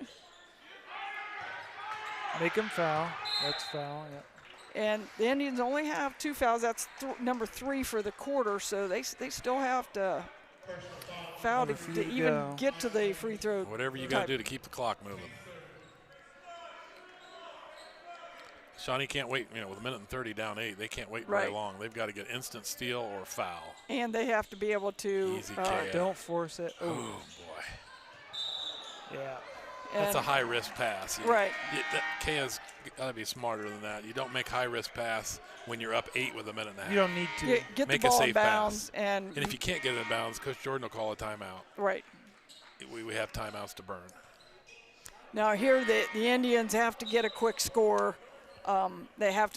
Make him foul. That's foul, yeah. And the Indians only have 2 fouls. That's number 3 for the quarter, so they still have to foul to even get to the free throw. Whatever you got to do to keep the clock moving. Shawnee can't wait, with a minute and 30 down 8. They can't wait very long. They've got to get instant steal or foul. And they have to be able to. Don't force it. Oh, boy. Yeah. That's a high-risk pass. Right. Kaya's got to be smarter than that. You don't make high-risk pass when you're up 8 with a minute and a half. You don't need to. Get make the ball a safe in bounds. pass. And if you can't get it in bounds, Coach Jordan will call a timeout. Right. We have timeouts to burn. Now here the Indians have to get a quick score they have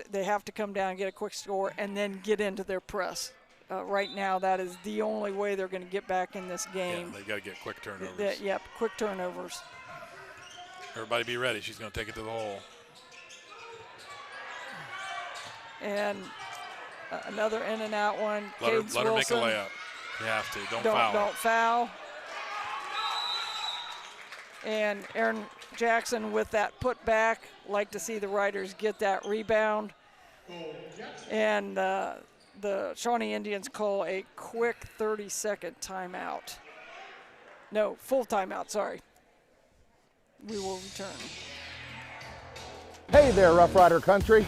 to come down and get a quick score and then get into their press. Right now, that is the only way they're going to get back in this game. Yeah, they got to get quick turnovers. Yep, quick turnovers. Everybody be ready. She's going to take it to the hole. And another in and out one. Let her make a layup. You have to. Don't foul. And Erin Jackson with that put back. Like to see the Riders get that rebound. And the Shawnee Indians call a quick 30-second timeout. No, full timeout, sorry. We will return. Hey there, Rough Rider Country.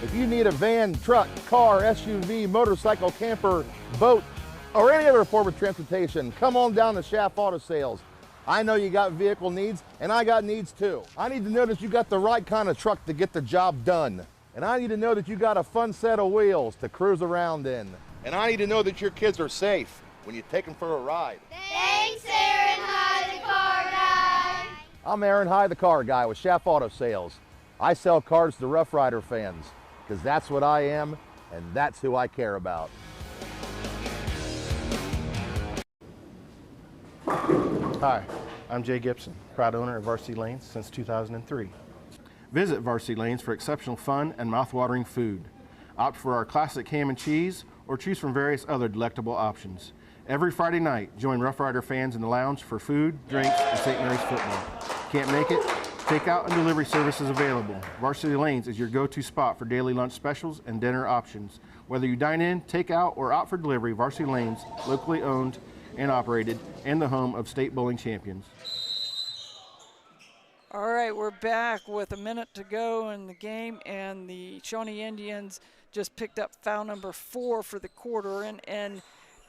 If you need a van, truck, car, SUV, motorcycle, camper, boat, or any other form of transportation, come on down to Shaft Auto Sales. I know you got vehicle needs, and I got needs too. I need to know that you got the right kind of truck to get the job done. And I need to know that you got a fun set of wheels to cruise around in. And I need to know that your kids are safe when you take them for a ride. Thanks, Aaron High, the car guy. I'm Aaron High, the car guy with Shaft Auto Sales. I sell cars to Rough Rider fans, because that's what I am, and that's who I care about. Hi, I'm Jay Gibson, proud owner of Varsity Lanes since 2003. Visit Varsity Lanes for exceptional fun and mouth-watering food. Opt for our classic ham and cheese, or choose from various other delectable options. Every Friday night, join Rough Rider fans in the lounge for food, drinks, and St. Mary's football. Can't make it? Takeout and delivery service is available. Varsity Lanes is your go-to spot for daily lunch specials and dinner options. Whether you dine in, take out, or opt for delivery, Varsity Lanes, locally owned and operated, and the home of state bowling champions. All right, we're back with a minute to go in the game, and the Shawnee Indians just picked up foul number 4 for the quarter, and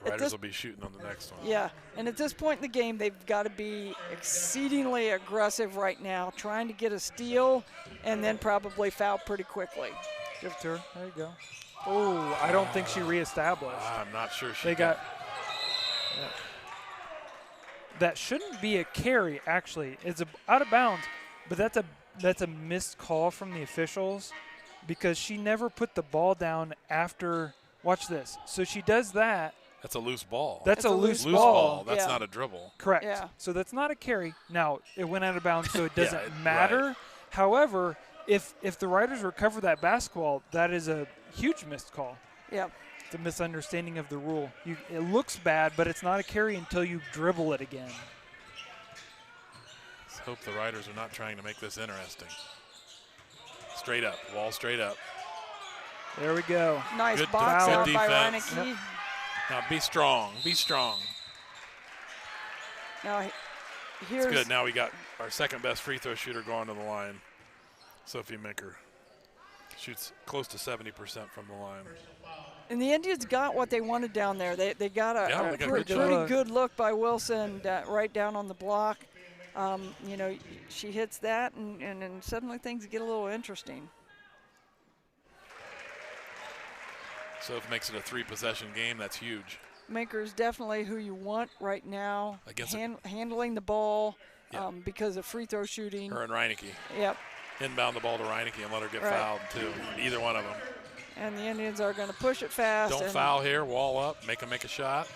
Riders will be shooting on the next one. Yeah, and at this point in the game, they've got to be exceedingly aggressive right now, trying to get a steal and then probably foul pretty quickly. Give it to her. There you go. Oh, I don't think she reestablished. I'm not sure she They got. Yeah. That shouldn't be a carry, actually. It's out of bounds, but that's a missed call from the officials because she never put the ball down after. Watch this. So she does that. That's a loose ball. That's a loose ball. That's not a dribble. Correct. Yeah. So that's not a carry. Now, it went out of bounds, so it doesn't Yeah, matter. right. However, if the Riders recover that basketball, that is a huge missed call. Yeah. It's a misunderstanding of the rule. It looks bad, but it's not a carry until you dribble it again. Let's hope the Riders are not trying to make this interesting. Straight up, wall straight up. There we go. Nice good box out by defense. Reineke. Yep. Now be strong, be strong. Now here's It's good. Now we got our second best free throw shooter going to the line. Sophie Minker shoots close to 70% from the line. And the Indians got what they wanted down there. They got a pretty good look by Wilson right down on the block. You know, she hits that, and suddenly things get a little interesting. So if it makes it a 3-possession game, that's huge. Minker is definitely who you want right now. Against handling the ball because of free throw shooting. Her and Reineke. Yep. Inbound the ball to Reineke and let her get fouled too. Either one of them. And the Indians are going to push it fast. Don't foul here. Wall up. Make a shot.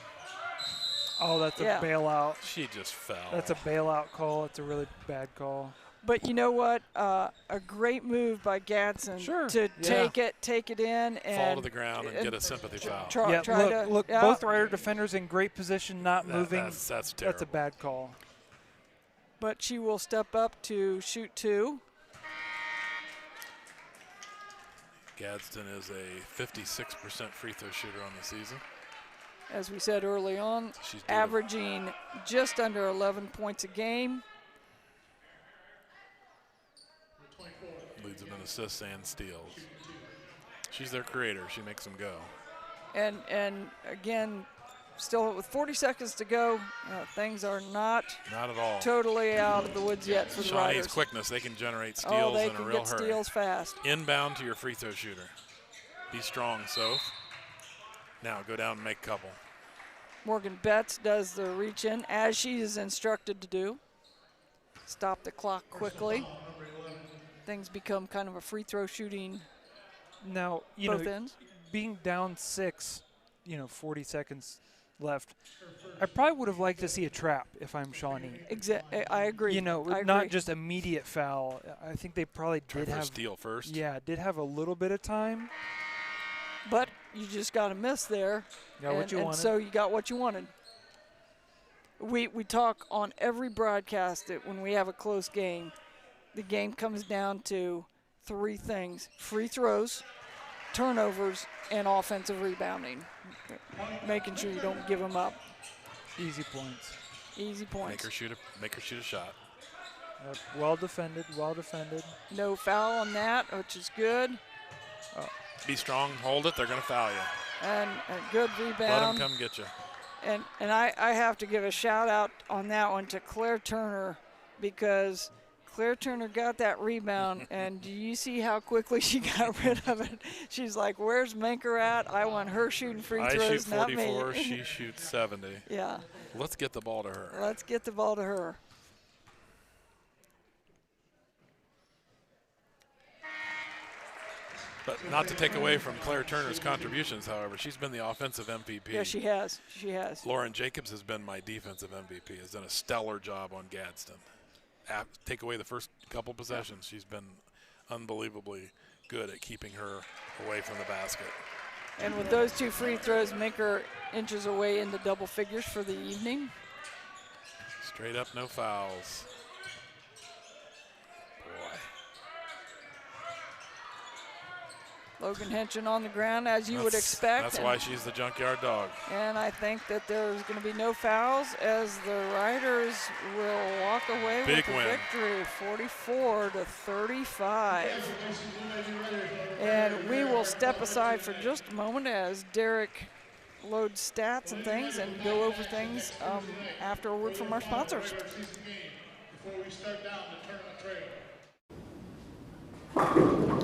Oh, that's a bailout. She just fell. That's a bailout call. It's a really bad call. But you know what? A great move by Gadsden to take it in and fall to the ground and get a sympathy foul. Look, both Rider defenders in great position, not moving. That's terrible. That's a bad call. But she will step up to shoot 2. Gadsden is a 56% free throw shooter on the season. As we said early on, averaging just under 11 points a game. Leads them in assists and steals. She's their creator. She makes them go. And again, still with 40 seconds to go, things are not at all totally out of the woods yet for the Riders. Shawnee's quickness, they can generate steals in a real hurry. They can get steals fast. Inbound to your free throw shooter. Be strong, Soph. Now go down and make a couple. Morgan Betts does the reach in as she is instructed to do. Stop the clock quickly. things become kind of a free throw shooting. Now, both ends. Being down 6, 40 seconds left, I probably would have liked to see a trap if I'm Shawnee. I agree. Not just immediate foul. I think they probably did have steal first. Yeah, did have a little bit of time. But you just got a miss there. Got what you wanted. So you got what you wanted. We talk on every broadcast that when we have a close game, the game comes down to 3 things: free throws, turnovers, and offensive rebounding. Making sure you don't give them up. Easy points. Easy points. Make her shoot a shot. Well defended. Well defended. No foul on that, which is good. Be strong. Hold it. They're going to foul you. And a good rebound. Let them come get you. And I have to give a shout out on that one to Claire Turner, because Claire Turner got that rebound, and do you see how quickly she got rid of it? She's like, where's Menker at? I want her shooting free throws, not me. I shoot 44, she shoots 70. Yeah. Let's get the ball to her. Let's get the ball to her. But not to take away from Claire Turner's contributions, however, she's been the offensive MVP. Yeah, she has. She has. Lauren Jacobs has been my defensive MVP, has done a stellar job on Gadsden. Take away the first couple possessions, she's been unbelievably good at keeping her away from the basket. And with those 2 free throws, Menker inches away into double figures for the evening. Straight up, no fouls. Boy. Logan Henson on the ground, as you would expect. That's why she's the junkyard dog. And I think that there's going to be no fouls, as the Riders will walk away with the victory, 44-35. And we will step aside for just a moment as Derek loads stats and things and go over things after a word from our sponsors. Before we start down the tournament trail.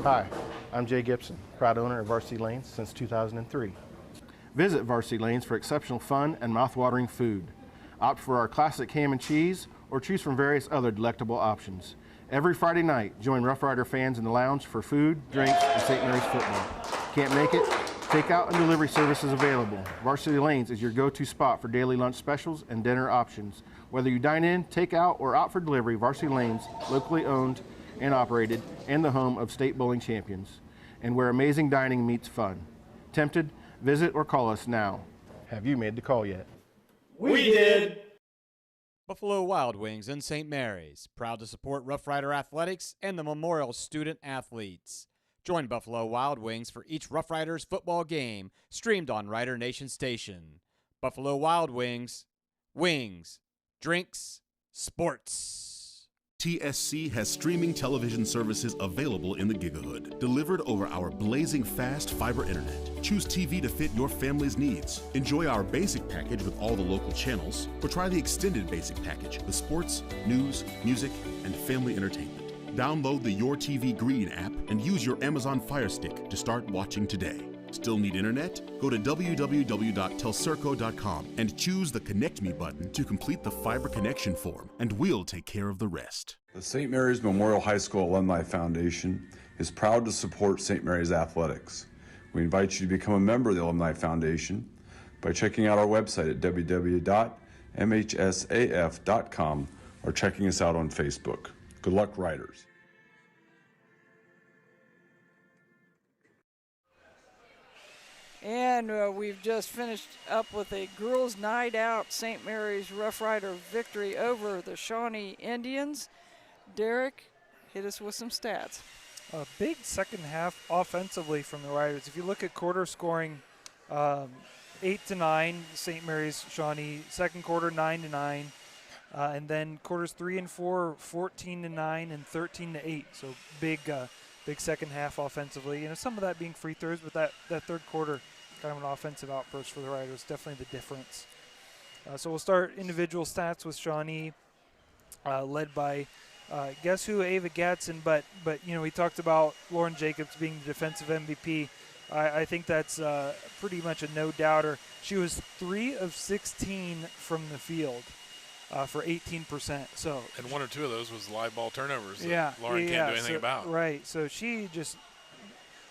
Hi, I'm Jay Gibson, proud owner of Varsity Lanes since 2003. Visit Varsity Lanes for exceptional fun and mouth-watering food. Opt for our classic ham and cheese or choose from various other delectable options. Every Friday night, join Rough Rider fans in the lounge for food, drinks, and St. Mary's football. Can't make it? Takeout and delivery services available. Varsity Lanes is your go-to spot for daily lunch specials and dinner options. Whether you dine in, take out, or opt for delivery, Varsity Lanes, locally owned and operated, and the home of state bowling champions, and where amazing dining meets fun. Tempted? Visit or call us now. Have you made the call yet? We did! Buffalo Wild Wings in St. Mary's, proud to support Rough Rider athletics and the Memorial student athletes. Join Buffalo Wild Wings for each Rough Riders football game, streamed on Rider Nation Station. Buffalo Wild Wings, wings, drinks, sports. TSC has streaming television services available in the Gigahood, delivered over our blazing fast fiber internet. Choose TV to fit your family's needs. Enjoy our basic package with all the local channels, or try the extended basic package with sports, news, music, and family entertainment. Download the Your TV Green app and use your Amazon Fire Stick to start watching today. Still need internet? Go to www.telcirco.com and choose the Connect Me button to complete the fiber connection form, and we'll take care of the rest. The St. Mary's Memorial High School Alumni Foundation is proud to support St. Mary's athletics. We invite you to become a member of the Alumni Foundation by checking out our website at www.mhsaf.com or checking us out on Facebook. Good luck, Riders. And we've just finished up with a girls' night out, St. Mary's Rough Rider victory over the Shawnee Indians. Derek, hit us with some stats. A big second half offensively from the Riders. If you look at quarter scoring, 8-9, St. Mary's Shawnee. Second quarter, 9-9. And then quarters 3 and 4, 14-9 and 13-8. So big second half offensively. Some of that being free throws, but that third quarter, kind of an offensive outburst for the Riders, definitely the difference. So we'll start individual stats with Shawnee, led by guess who, Ava Gadsden, but we talked about Lauren Jacobs being the defensive MVP. I think that's pretty much a no-doubter. She was 3 of 16 from the field. for 18%. So, and one or two of those was live ball turnovers that yeah, Lauren can't do anything about. Right. So she just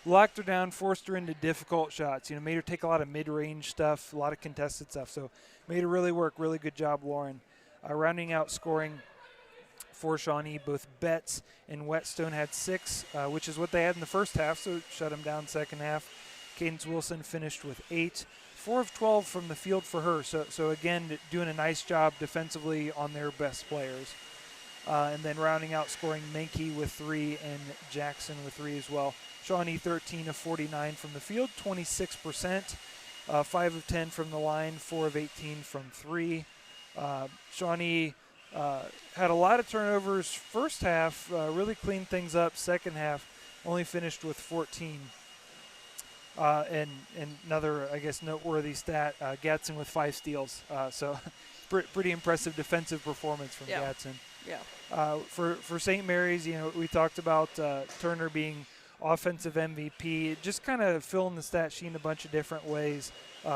locked her down, forced her into difficult shots. Made her take a lot of mid-range stuff, a lot of contested stuff. So made her really work. Really good job, Lauren. Rounding out scoring for Shawnee, both Betts and Whetstone had 6, which is what they had in the first half, so shut them down second half. Cadence Wilson finished with 8. 4 of 12 from the field for her. So again, doing a nice job defensively on their best players. And then rounding out scoring, Menke with 3 and Jackson with 3 as well. Shawnee 13 of 49 from the field, 26%. 5 of 10 from the line, 4 of 18 from 3. Shawnee had a lot of turnovers first half, really cleaned things up. Second half, only finished with 14. And another, I guess, noteworthy stat, Gadsden with 5 steals. So pretty impressive defensive performance from Gadsden. Yeah. For St. Mary's, we talked about Turner being offensive MVP, just kind of filling the stat sheet in a bunch of different ways.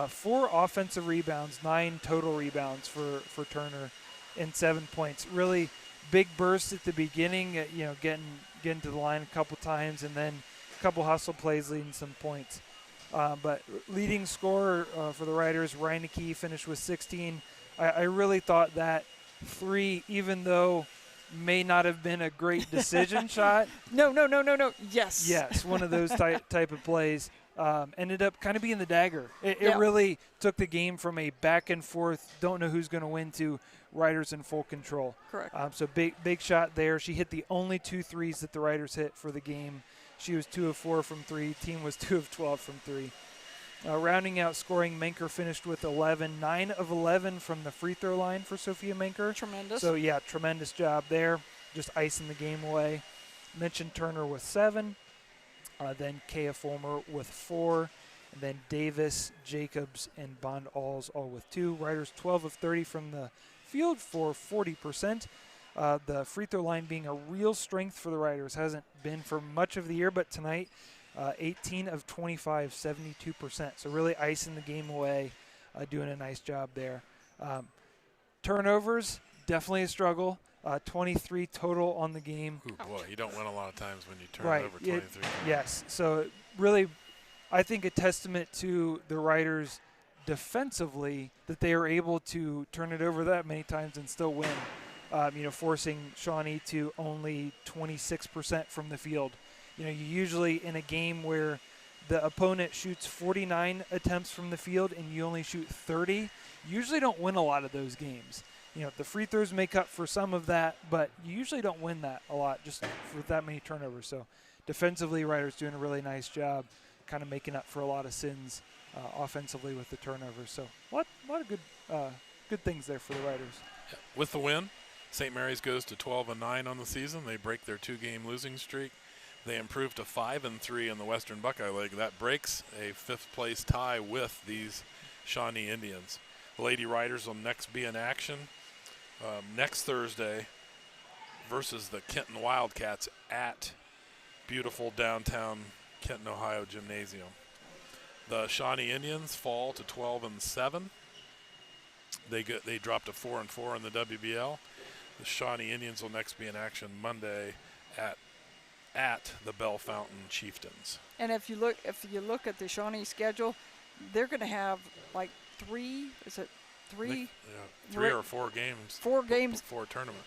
4 offensive rebounds, 9 total rebounds for Turner, and 7 points. Really big burst at the beginning, getting to the line a couple times, and then a couple hustle plays leading some points. But leading scorer for the Riders, Reineke, finished with 16. I really thought that 3, even though may not have been a great decision shot. No. Yes. Yes, one of those type of plays. Ended up kind of being the dagger. It really took the game from a back and forth, don't know who's going to win, to Riders in full control. Correct. So big shot there. She hit the only 2 threes that the Riders hit for the game. She was 2 of 4 from 3. Team was 2 of 12 from 3. Rounding out scoring, Menker finished with 11. 9 of 11 from the free throw line for Sophia Menker. Tremendous. So, yeah, tremendous job there. Just icing the game away. Mentioned Turner with 7. Then Kea Fulmer with 4. And then Davis, Jacobs, and Bond Alls all with 2. Riders 12 of 30 from the field for 40%. The free throw line being a real strength for the Riders. Hasn't been for much of the year, but tonight, 18 of 25, 72%. So really icing the game away, doing a nice job there. Turnovers, definitely a struggle. 23 total on the game. Ooh, boy, you don't win a lot of times when you turn right. over 23. Yes. So really, I think a testament to the Riders defensively that they are able to turn it over that many times and still win. Forcing Shawnee to only 26% from the field. You usually in a game where the opponent shoots 49 attempts from the field and you only shoot 30, you usually don't win a lot of those games. The free throws make up for some of that, but you usually don't win that a lot just for that many turnovers. So defensively, Riders doing a really nice job kind of making up for a lot of sins offensively with the turnovers. So a lot of good things there for the Riders. With the win, St. Mary's goes to 12-9 on the season. They break their 2-game losing streak. They improve to 5-3 in the Western Buckeye League. That breaks a 5th-place tie with these Shawnee Indians. The Lady Riders will next be in action next Thursday versus the Kenton Wildcats at beautiful downtown Kenton, Ohio Gymnasium. The Shawnee Indians fall to 12-7. They drop to 4-4 in the WBL. The Shawnee Indians will next be in action Monday at the Bell Fountain Chieftains. And if you look at the Shawnee schedule, they're going to have like 3 or 4 games. 4 games before tournament.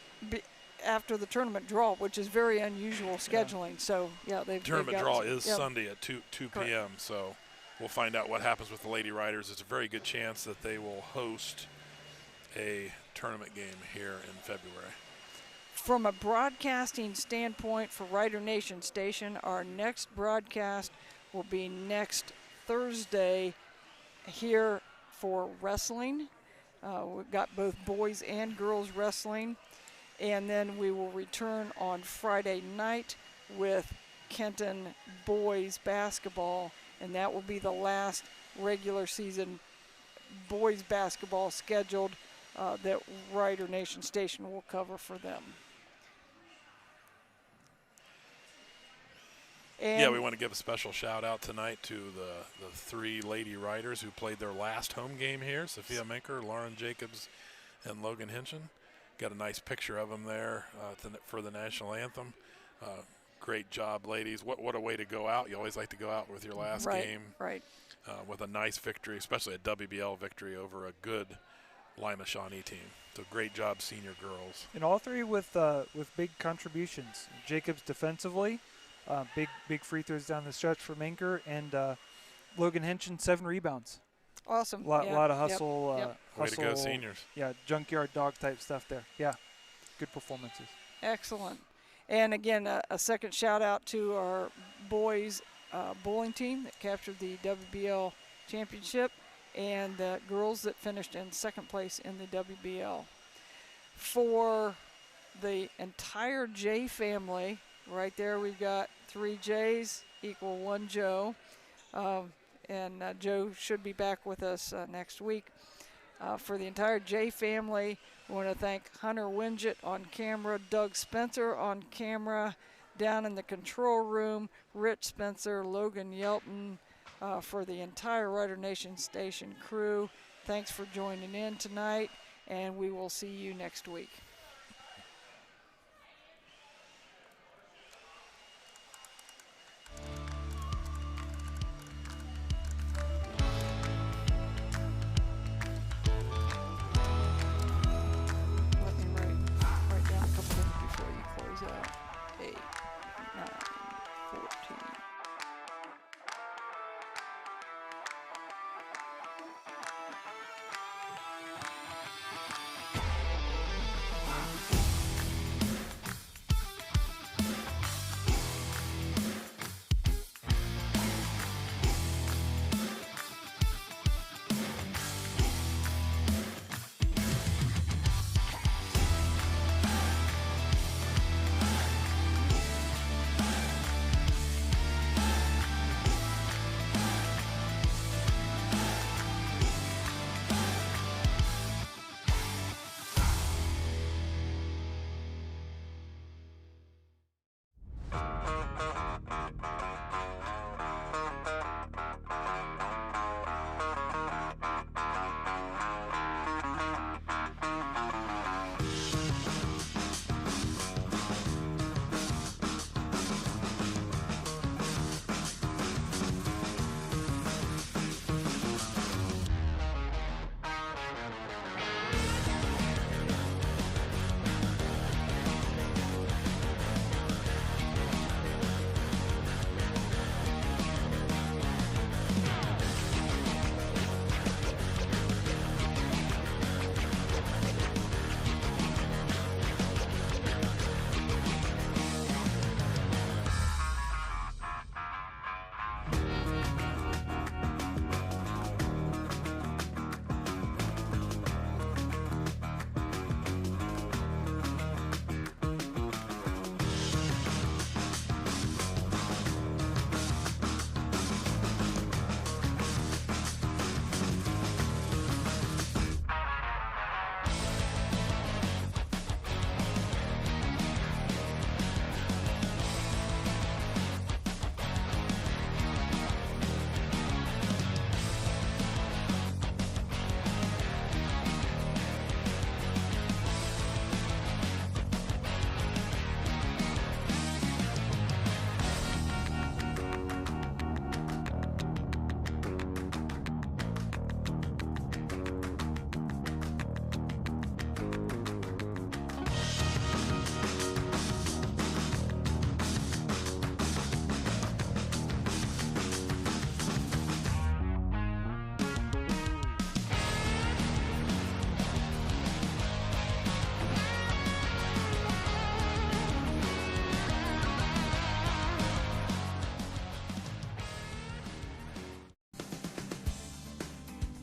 After the tournament draw, which is very unusual scheduling. Yeah. So tournament draw is Yep. Sunday at 2 p.m. So we'll find out what happens with the Lady Riders. It's a very good chance that they will host a tournament game here in February. From a broadcasting standpoint for Rider Nation Station, our next broadcast will be next Thursday here for wrestling. We've got both boys and girls wrestling. And then we will return on Friday night with Kenton boys basketball. And that will be the last regular season boys basketball scheduled that Rider Nation Station will cover for them. And we want to give a special shout out tonight to the 3 Lady Riders who played their last home game here: Sophia Menker, Lauren Jacobs, and Logan Hinchin. got a nice picture of him there for the national anthem. Great job, ladies. What a way to go out. You always like to go out with your last game. Right. With a nice victory, especially a WBL victory over a good Lima Shawnee team. So great job, senior girls. And all three with big contributions. Jacobs defensively, big free throws down the stretch for Minker, and Logan Henshin 7 rebounds. Awesome. A lot of hustle. Yep. Way to go, seniors. Yeah, junkyard dog type stuff there. Yeah, good performances. Excellent. And again, a second shout out to our boys bowling team that captured the WBL championship, and the girls that finished in second place in the WBL. For the entire J family, right there we've got 3 J's equal 1 Joe. And Joe should be back with us next week. For the entire J family, we want to thank Hunter Winget on camera, Doug Spencer on camera, down in the control room, Rich Spencer, Logan Yelton, for the entire Rider Nation Station crew. Thanks for joining in tonight, and we will see you next week.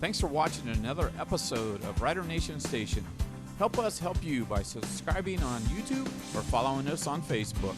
Thanks for watching another episode of Rider Nation Station. Help us help you by subscribing on YouTube or following us on Facebook.